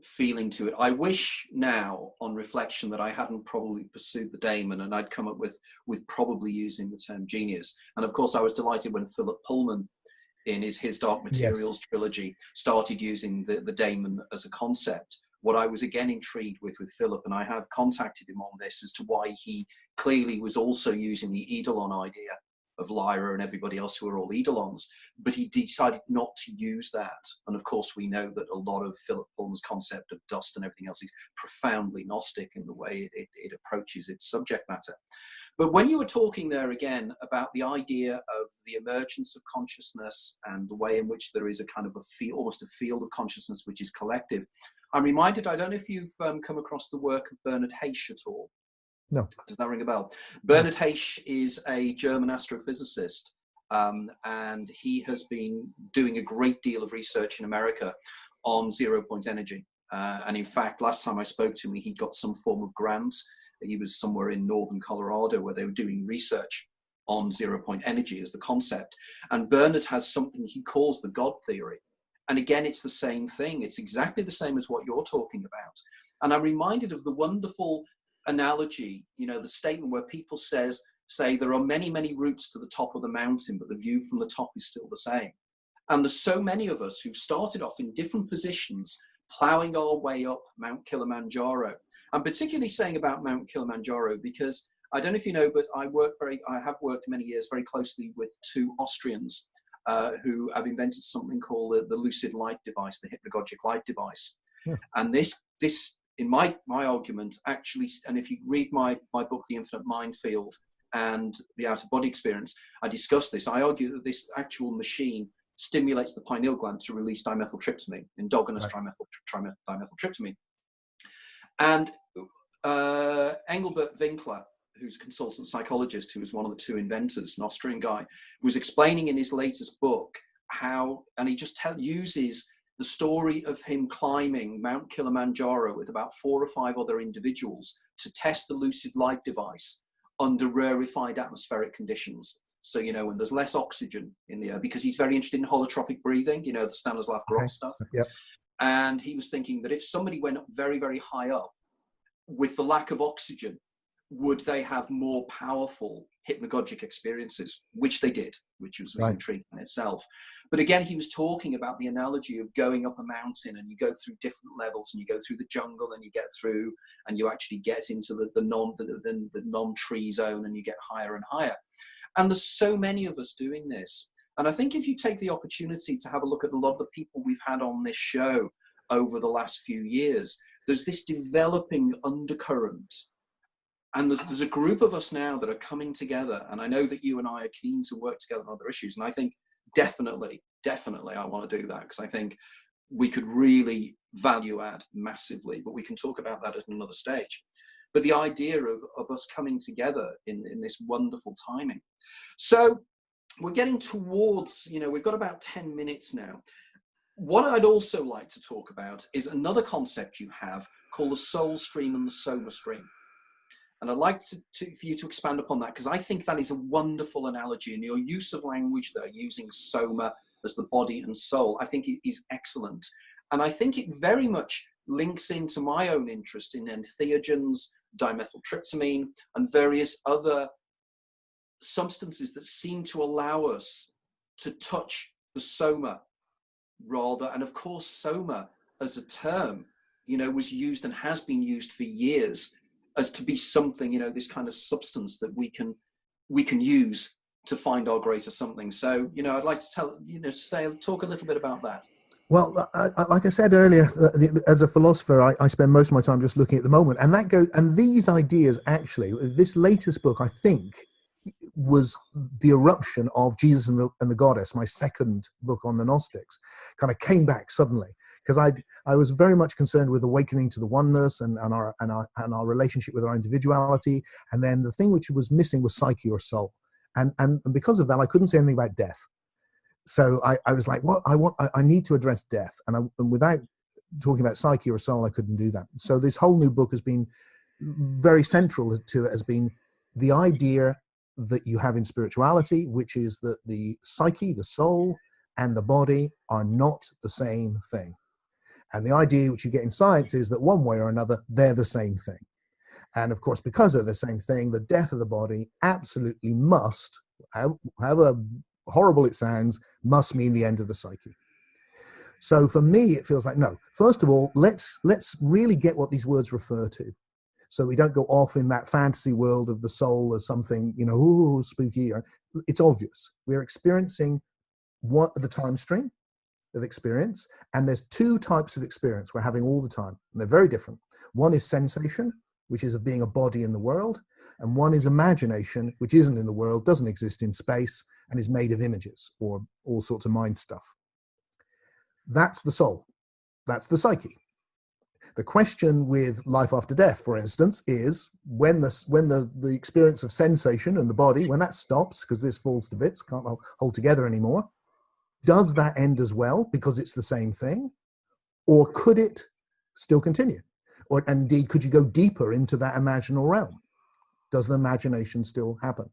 feeling to it. I wish now, on reflection, that I hadn't probably pursued the daemon, and I'd come up with probably using the term genius. And of course, I was delighted when Philip Pullman, in his Dark Materials trilogy, started using the daemon as a concept, what I was again intrigued with Philip, and I have contacted him on this as to why he clearly was also using the Eidolon idea of Lyra and everybody else who are all Eidolons, but he decided not to use that. And of course, we know that a lot of Philip Pullman's concept of dust and everything else is profoundly Gnostic in the way it approaches its subject matter. But when you were talking there again about the idea of the emergence of consciousness and the way in which there is a kind of almost a field of consciousness which is collective, I'm reminded, I don't know if you've come across the work of Bernhard Haysch at all.
No.
Does that ring a bell? Bernhard Haysch is a German astrophysicist, and he has been doing a great deal of research in America on zero-point energy. And in fact, last time I spoke to him, he got some form of grant. He was somewhere in northern Colorado where they were doing research on zero-point energy as the concept. And Bernhard has something he calls the God theory. And again, it's the same thing. It's exactly the same as what you're talking about. And I'm reminded of the wonderful analogy, you know, the statement where people say there are many, many routes to the top of the mountain, but the view from the top is still the same. And there's so many of us who've started off in different positions, plowing our way up Mount Kilimanjaro. I'm particularly saying about Mount Kilimanjaro because I don't know if you know, but I have worked many years very closely with two Austrians who have invented something called the lucid light device, the hypnagogic light device. Yeah. And this in my argument actually, and if you read my book, The Infinite Minefield and the Out of Body Experience, I discuss this. I argue that this actual machine stimulates the pineal gland to release dimethyltryptamine, endogenous dimethyltryptamine. And Engelbert Winkler, who's a consultant psychologist, who was one of the two inventors, an Austrian guy, was explaining in his latest book how, and he just uses the story of him climbing Mount Kilimanjaro with about 4 or 5 other individuals to test the lucid light device under rarefied atmospheric conditions. So, you know, when there's less oxygen in the air, because he's very interested in holotropic breathing, you know, the Stanislav Grof stuff.
Yep.
And he was thinking that if somebody went up very, very high up with the lack of oxygen, would they have more powerful hypnagogic experiences, which they did, which was intriguing in itself. But again, he was talking about the analogy of going up a mountain and you go through different levels and you go through the jungle and you get through and you actually get into the non-tree zone and you get higher and higher. And there's so many of us doing this. And I think if you take the opportunity to have a look at a lot of the people we've had on this show over the last few years, there's this developing undercurrent. And there's a group of us now that are coming together. And I know that you and I are keen to work together on other issues. And I think definitely I want to do that, because I think we could really value add massively, but we can talk about that at another stage. But the idea of us coming together in this wonderful timing. So we're getting towards, you know, we've got about 10 minutes now. What I'd also like to talk about is another concept you have called the soul stream and the soma stream. And I'd like for you to expand upon that, because I think that is a wonderful analogy, and your use of language there, using soma as the body and soul, I think it is excellent. And I think it very much links into my own interest in entheogens, dimethyltryptamine, and various other substances that seem to allow us to touch the soma rather. And of course, soma as a term, you know, was used and has been used for years as to be something, you know, this kind of substance that we can use to find our greater something. So, you know, I'd like to talk a little bit about that.
Well, like I said earlier, as a philosopher, I spend most of my time just looking at the moment, and these ideas actually, this latest book, I think, was the eruption of Jesus and the Goddess. My second book on the Gnostics kind of came back suddenly, because I was very much concerned with awakening to the oneness and our relationship with our individuality, and then the thing which was missing was psyche or soul, and because of that, I couldn't say anything about death. So I was like, well, I need to address death, and without talking about psyche or soul, I couldn't do that. So this whole new book has been very central to it, has been the idea that you have in spirituality, which is that the psyche, the soul, and the body are not the same thing. And the idea which you get in science is that one way or another, they're the same thing. And of course, because they're the same thing, the death of the body absolutely must, however horrible it sounds, must mean the end of the psyche. So for me, it feels like, no, first of all, let's really get what these words refer to. So we don't go off in that fantasy world of the soul as something, ooh, spooky. It's obvious. We're experiencing the time stream of experience, and there's two types of experience we're having all the time, and they're very different. One is sensation, which is of being a body in the world, and one is imagination, which isn't in the world, doesn't exist in space, and is made of images or all sorts of mind stuff. That's the soul. That's the psyche. The question with life after death, for instance, is when the experience of sensation in the body, when that stops, because this falls to bits, can't hold together anymore, does that end as well because it's the same thing? Or could it still continue? Or indeed, could you go deeper into that imaginal realm? Does the imagination still happen?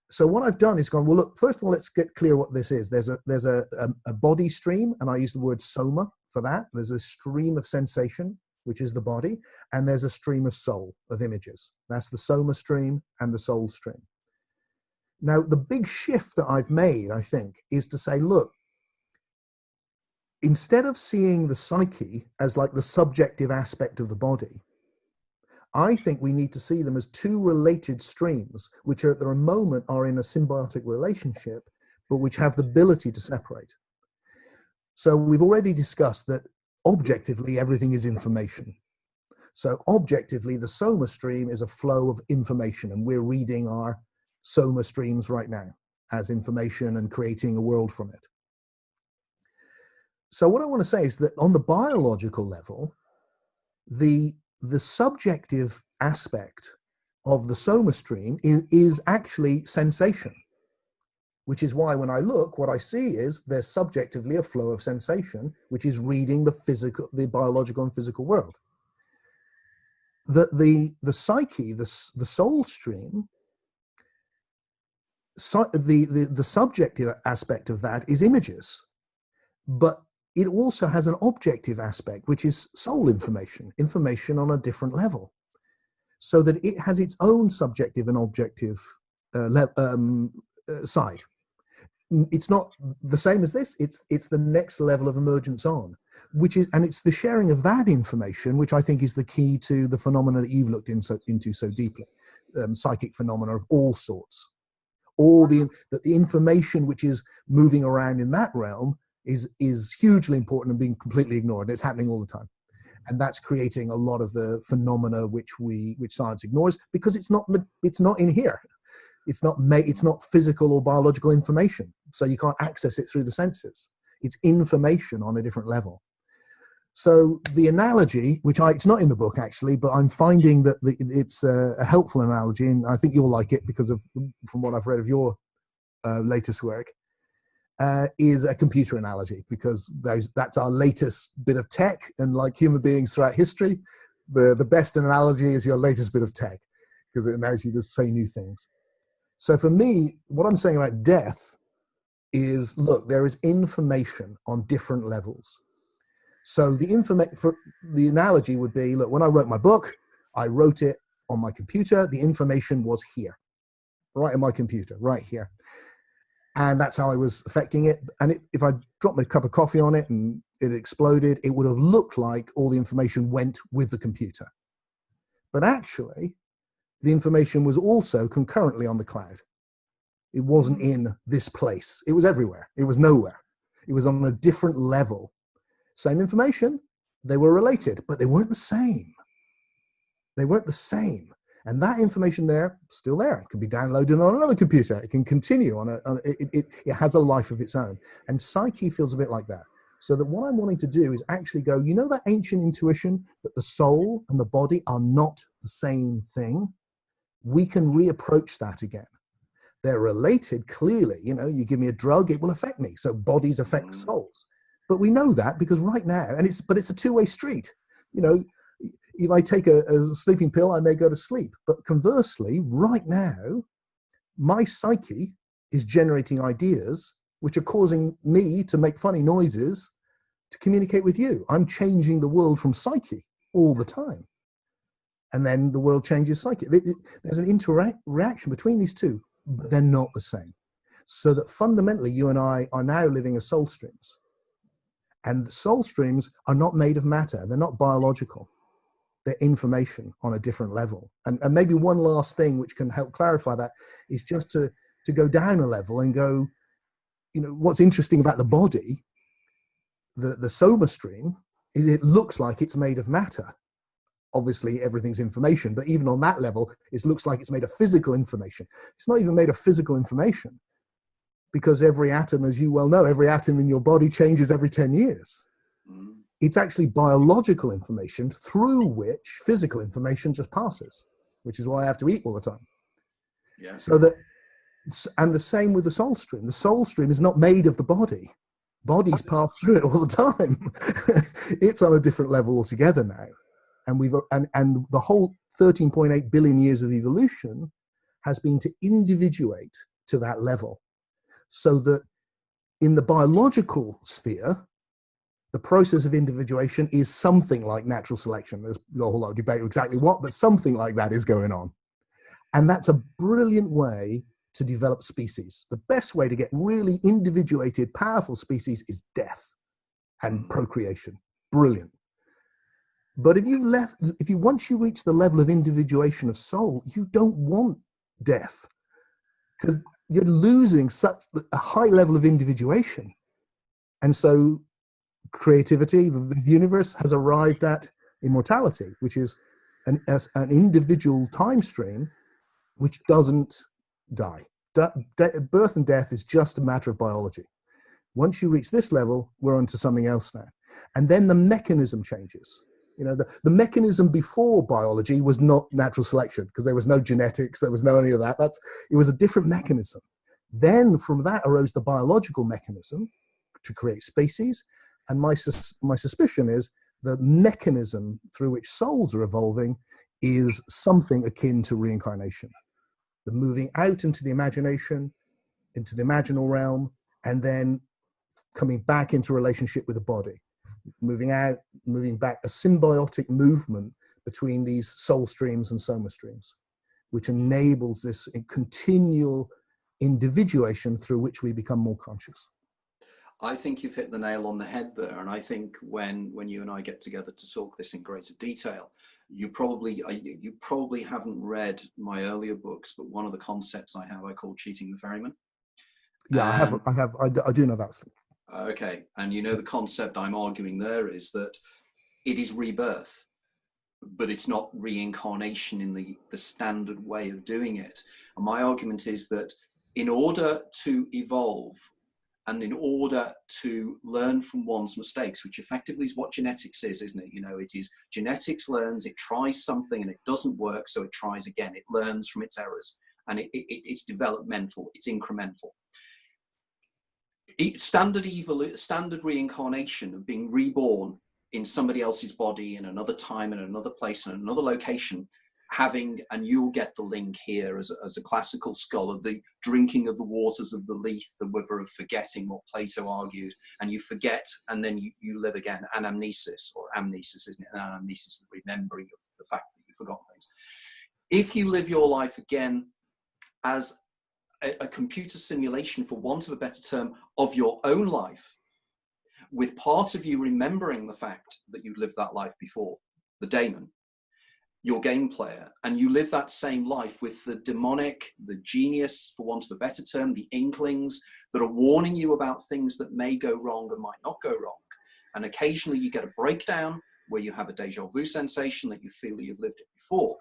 So what I've done is gone, well, look, first of all, let's get clear what this is. There's a body stream, and I use the word soma for that. There's a stream of sensation, which is the body, and there's a stream of soul, of images. That's the soma stream and the soul stream. Now, the big shift that I've made, I think, is to say, look, instead of seeing the psyche as like the subjective aspect of the body, I think we need to see them as two related streams, which at the moment are in a symbiotic relationship, but which have the ability to separate. So we've already discussed that objectively, everything is information. So objectively, the soma stream is a flow of information, and we're reading our soma streams right now as information and creating a world from it. So what I want to say is that on the biological level, the subjective aspect of the soma stream is actually sensation, which is why when I look, what I see is there's subjectively a flow of sensation, which is reading the biological and physical world. The psyche, the soul stream, the subjective aspect of that is images, but it also has an objective aspect, which is soul information on a different level, so that it has its own subjective and objective side. It's not the same as this. It's the next level of emergence on, and it's the sharing of that information, which I think is the key to the phenomena that you've looked into so deeply, psychic phenomena of all sorts. All the information which is moving around in that realm is hugely important and being completely ignored. It's happening all the time, and that's creating a lot of the phenomena which science ignores because it's not in here. It's not physical or biological information, so you can't access it through the senses. It's information on a different level. So the analogy, it's not in the book actually, but I'm finding that it's a helpful analogy, and I think you'll like it from what I've read of your latest work, is a computer analogy, because that's our latest bit of tech, and like human beings throughout history, the best analogy is your latest bit of tech, because it allows you to say new things. So for me, what I'm saying about death is, look, there is information on different levels. So the analogy would be, look, when I wrote my book, I wrote it on my computer. The information was here, right in my computer, right here. And that's how I was affecting it. And if I dropped a cup of coffee on it and it exploded, it would have looked like all the information went with the computer. But actually, the information was also concurrently on the cloud. It wasn't in this place. It was everywhere. It was nowhere. It was on a different level. Same information. They were related, but they weren't the same. They weren't the same. And that information still there. It can be downloaded on another computer. It can continue it has a life of its own. And psyche feels a bit like that. So that what I'm wanting to do is actually go, that ancient intuition that the soul and the body are not the same thing? We can reapproach that again. They're related, clearly. You give me a drug, it will affect me. So bodies affect souls. But we know that because right now, but it's a two-way street. If I take a sleeping pill, I may go to sleep. But conversely, right now, my psyche is generating ideas which are causing me to make funny noises to communicate with you. I'm changing the world from psyche all the time. And then the world changes psyche. There's an interaction between these two, but they're not the same. So that fundamentally, you and I are now living as soul streams. And the soul streams are not made of matter. They're not biological. They're information on a different level. And maybe one last thing which can help clarify that is just to go down a level and go, what's interesting about the body, the soma stream, is it looks like it's made of matter. Obviously, everything's information, but even on that level, it looks like it's made of physical information. It's not even made of physical information, because every atom, as you well know, every atom in your body changes every 10 years. It's actually biological information through which physical information just passes, which is why I have to eat all the time.
Yeah.
And the same with the soul stream. The soul stream is not made of the body. Bodies pass through it all the time. It's on a different level altogether now. And the whole 13.8 billion years of evolution has been to individuate to that level, so that in the biological sphere, the process of individuation is something like natural selection. There's a whole lot of debate exactly what, but something like that is going on. And that's a brilliant way to develop species. The best way to get really individuated, powerful species is death and procreation. Brilliant. But once you reach the level of individuation of soul, you don't want death, because you're losing such a high level of individuation. And so creativity, the universe has arrived at immortality, which is an individual time stream which doesn't die. Birth and death is just a matter of biology. Once you reach this level, we're onto something else now. And then the mechanism changes. The mechanism before biology was not natural selection, because there was no genetics, there was no any of that. It was a different mechanism. Then from that arose the biological mechanism to create species. And my suspicion is the mechanism through which souls are evolving is something akin to reincarnation. The moving out into the imagination, into the imaginal realm, and then coming back into relationship with the body. Moving out, moving back, a symbiotic movement between these soul streams and soma streams, which enables this continual individuation through which we become more conscious.
I think you've hit the nail on the head there. And I think when you and I get together to talk this in greater detail, you probably haven't read my earlier books, but one of the concepts I call cheating the ferryman.
Yeah, I do know that.
Okay, and the concept I'm arguing there is that it is rebirth, but it's not reincarnation in the standard way of doing it. And my argument is that in order to evolve and in order to learn from one's mistakes, which effectively is what genetics is, isn't it? It is genetics learns, it tries something and it doesn't work, so it tries again. It learns from its errors, and it's developmental, it's incremental. Standard reincarnation of being reborn in somebody else's body in another time, in another place, in another location, and you'll get the link here as a classical scholar, the drinking of the waters of the Lethe, the river of forgetting, what Plato argued, and you forget and then you live again. Anamnesis, or amnesis, isn't it? Anamnesis is the remembering of the fact that you've forgotten things. If you live your life again as a computer simulation, for want of a better term, of your own life, with part of you remembering the fact that you lived that life before, the daemon, your game player, and you live that same life with the demonic, the genius, for want of a better term, the inklings that are warning you about things that may go wrong and might not go wrong. And occasionally you get a breakdown where you have a deja vu sensation that you feel that you've lived it before.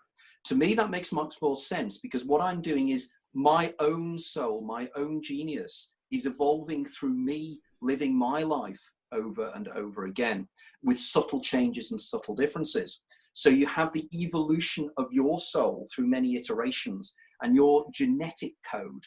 To me, that makes much more sense, because what I'm doing is my own soul, my own genius is evolving through me living my life over and over again with subtle changes and subtle differences. So you have the evolution of your soul through many iterations, and your genetic code.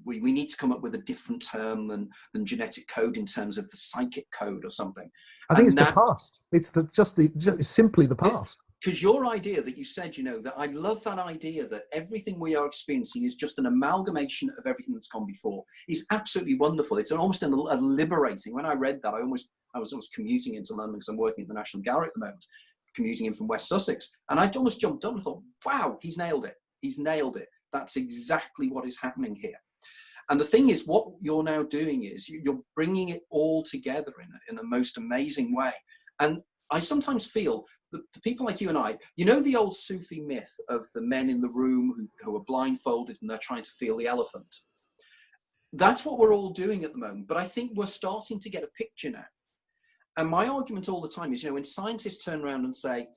We need to come up with a different term than genetic code in terms of the psychic code or something.
I think it's the past. It's just simply the past.
Because your idea that you said, that I love that idea that everything we are experiencing is just an amalgamation of everything that's gone before, is absolutely wonderful. It's almost a liberating. When I read that, I was commuting into London because I'm working at the National Gallery at the moment, commuting in from West Sussex, and I almost jumped up and thought, wow, he's nailed it. He's nailed it. That's exactly what is happening here. And the thing is, what you're now doing is you're bringing it all together in a most amazing way. And I sometimes feel that the people like you and I, you know, the old Sufi myth of the men in the room who are blindfolded and they're trying to feel the elephant. That's what we're all doing at the moment. But I think we're starting to get a picture now. And my argument all the time is, you know, when scientists turn around and say,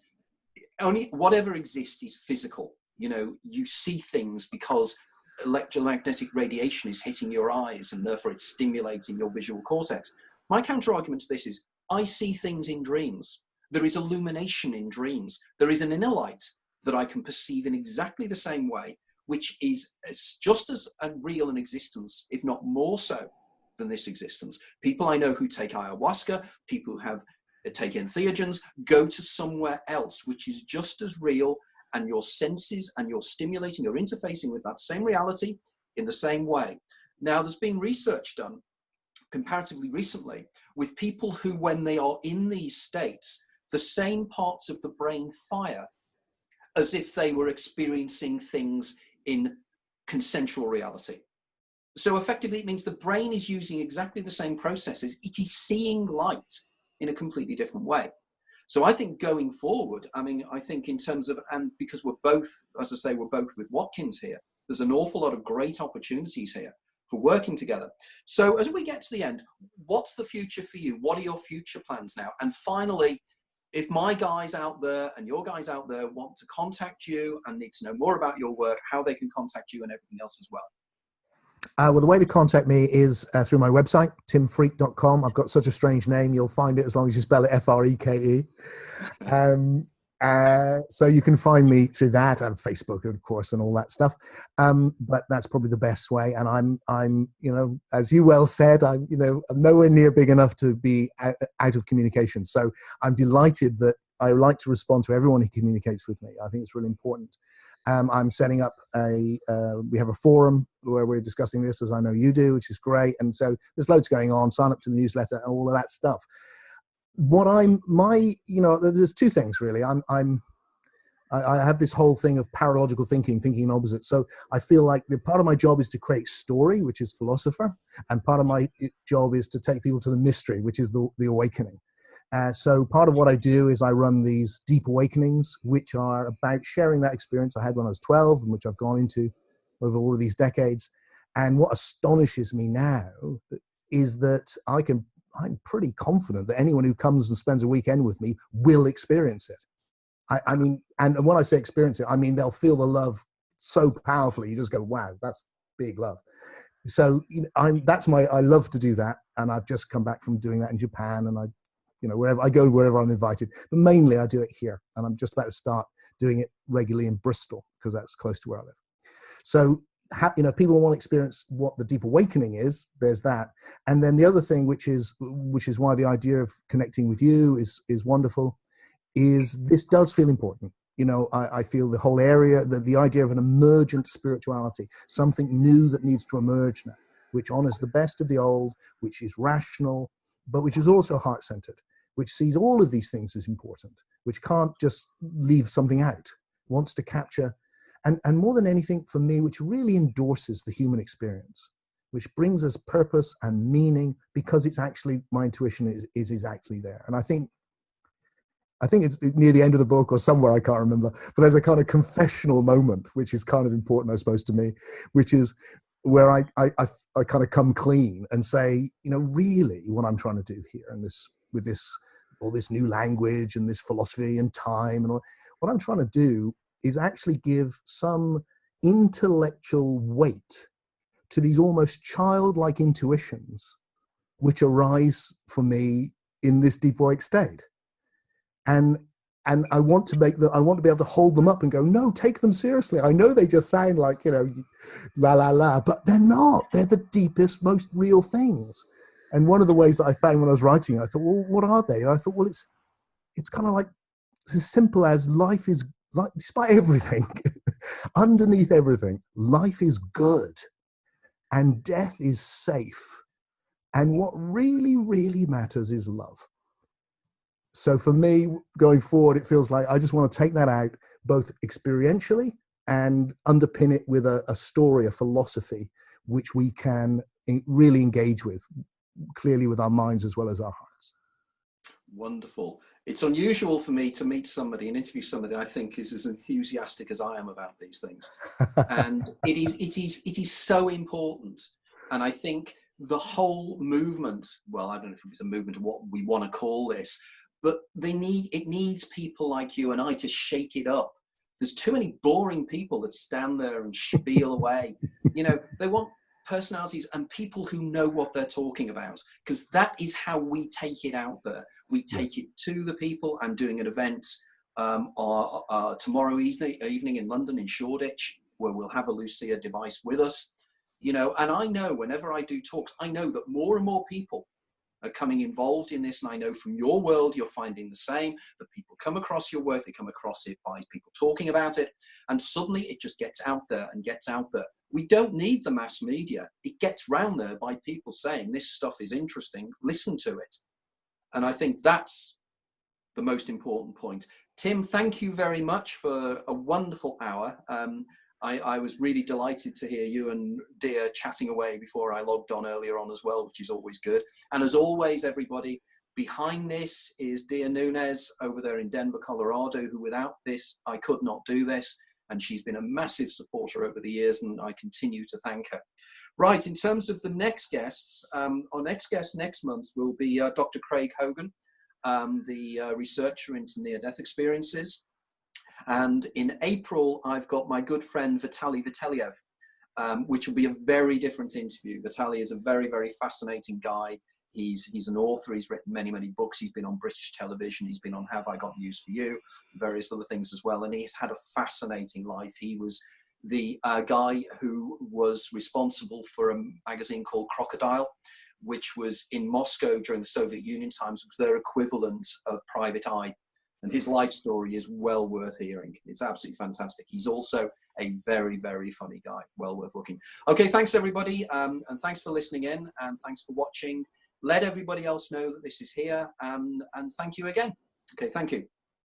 only whatever exists is physical, you know, you see things because electromagnetic radiation is hitting your eyes and therefore it's stimulating your visual cortex. My counter argument to this is, I see things in dreams. There is illumination in dreams. There is an inner light that I can perceive in exactly the same way, which is just as real an existence, if not more so than this existence. People I know who take ayahuasca, people who have taken entheogens, go to somewhere else, which is just as real, and your senses and you're stimulating, you're interfacing with that same reality in the same way. Now, there's been research done comparatively recently with people who, when they are in these states, the same parts of the brain fire as if they were experiencing things in consensual reality. So effectively, it means the brain is using exactly the same processes. It is seeing light in a completely different way. So I think going forward, I mean, I think in terms of, and because we're both, as I say, we're both with Watkins here, there's an awful lot of great opportunities here for working together. So as we get to the end, what's the future for you? What are your future plans now? And finally, if my guys out there and your guys out there want to contact you and need to know more about your work, how they can contact you and everything else as well.
Well, the way to contact me is through my website, timfreke.com. I've got such a strange name. You'll find it as long as you spell it Freke. So you can find me through that and Facebook, of course, and all that stuff. But that's probably the best way. And I'm, you know, as you well said, I'm nowhere near big enough to be out of communication. So I'm delighted that I like to respond to everyone who communicates with me. I think it's really important. I'm setting up we have a forum where we're discussing this, as I know you do, which is great. And so there's loads going on. Sign up to the newsletter and all of that stuff. There's two things really. I have this whole thing of paralogical thinking in opposites. So I feel like the part of my job is to create story, which is philosopher, and part of my job is to take people to the mystery, which is the awakening. So part of what I do is I run these deep awakenings, which are about sharing that experience I had when I was 12 and which I've gone into over all of these decades. And what astonishes me now is that I'm pretty confident that anyone who comes and spends a weekend with me will experience it. I mean, and when I say experience it, I mean, they'll feel the love so powerfully. You just go, wow, that's big love. So I love to do that. And I've just come back from doing that in Japan, and wherever I'm invited, but mainly I do it here. And I'm just about to start doing it regularly in Bristol because that's close to where I live. So, if people want to experience what the deep awakening is, there's that. And then the other thing, which is why the idea of connecting with you is wonderful, is this does feel important. I feel the whole area, the idea of an emergent spirituality, something new that needs to emerge now, which honors the best of the old, which is rational, but which is also heart-centered, which sees all of these things as important, which can't just leave something out, wants to capture, and more than anything for me, which really endorses the human experience, which brings us purpose and meaning, because it's actually, my intuition is exactly there. And I think it's near the end of the book or somewhere, I can't remember, but there's a kind of confessional moment, which is kind of important, I suppose, to me, which is where I kind of come clean and say, really what I'm trying to do here, and all this new language and this philosophy and time and all, what I'm trying to do is actually give some intellectual weight to these almost childlike intuitions which arise for me in this deep awake state. And I want to be able to hold them up and go, no, take them seriously. I know they just sound like, la, la, la, but they're not. They're the deepest, most real things. And one of the ways that I found when I was writing, I thought, well, what are they? And I thought, well, it's kind of like as simple as life is, like, despite everything, underneath everything, life is good and death is safe. And what really, really matters is love. So for me, going forward, it feels like I just want to take that out, both experientially and underpin it with a story, a philosophy, which we can really engage with, clearly with our minds as well as our hearts.
Wonderful. It's unusual for me to meet somebody and interview somebody I think is as enthusiastic as I am about these things. And it is so important. And I think the whole movement, well, I don't know if it's a movement or what we want to call this, but it needs people like you and I to shake it up. There's too many boring people that stand there and spiel away. You know, they want personalities and people who know what they're talking about, because that is how we take it out there. We take it to the people. I'm doing an event tomorrow evening in London, in Shoreditch, where we'll have a Lucia device with us. You know, and I know whenever I do talks, I know that more and more people are coming involved in this. And I know from your world, you're finding the same, that people come across your work, they come across it by people talking about it. And suddenly it just gets out there and gets out there. We don't need the mass media. It gets round there by people saying this stuff is interesting, listen to it. And I think that's the most important point. Tim, thank you very much for a wonderful hour. I was really delighted to hear you and Dia chatting away before I logged on earlier on as well, which is always good. And as always, everybody, behind this is Dia Nunez over there in Denver, Colorado, who without this, I could not do this. And she's been a massive supporter over the years, and I continue to thank her. Right, in terms of the next guests, our next guest next month will be Dr. Craig Hogan, the researcher into near-death experiences. And in April, I've got my good friend Vitaly Viteliev, which will be a very different interview. Vitaly is a very, very fascinating guy. He's an author. He's written many, many books. He's been on British television. He's been on Have I Got News for You, various other things as well. And he's had a fascinating life. He was the guy who was responsible for a magazine called Crocodile, which was in Moscow during the Soviet Union times. It was their equivalent of Private Eye. And his life story is well worth hearing. It's absolutely fantastic. He's also a very, very funny guy. Well worth looking. Okay, thanks everybody. And thanks for listening in, and thanks for watching. Let everybody else know that this is here. And thank you again. Okay, thank you.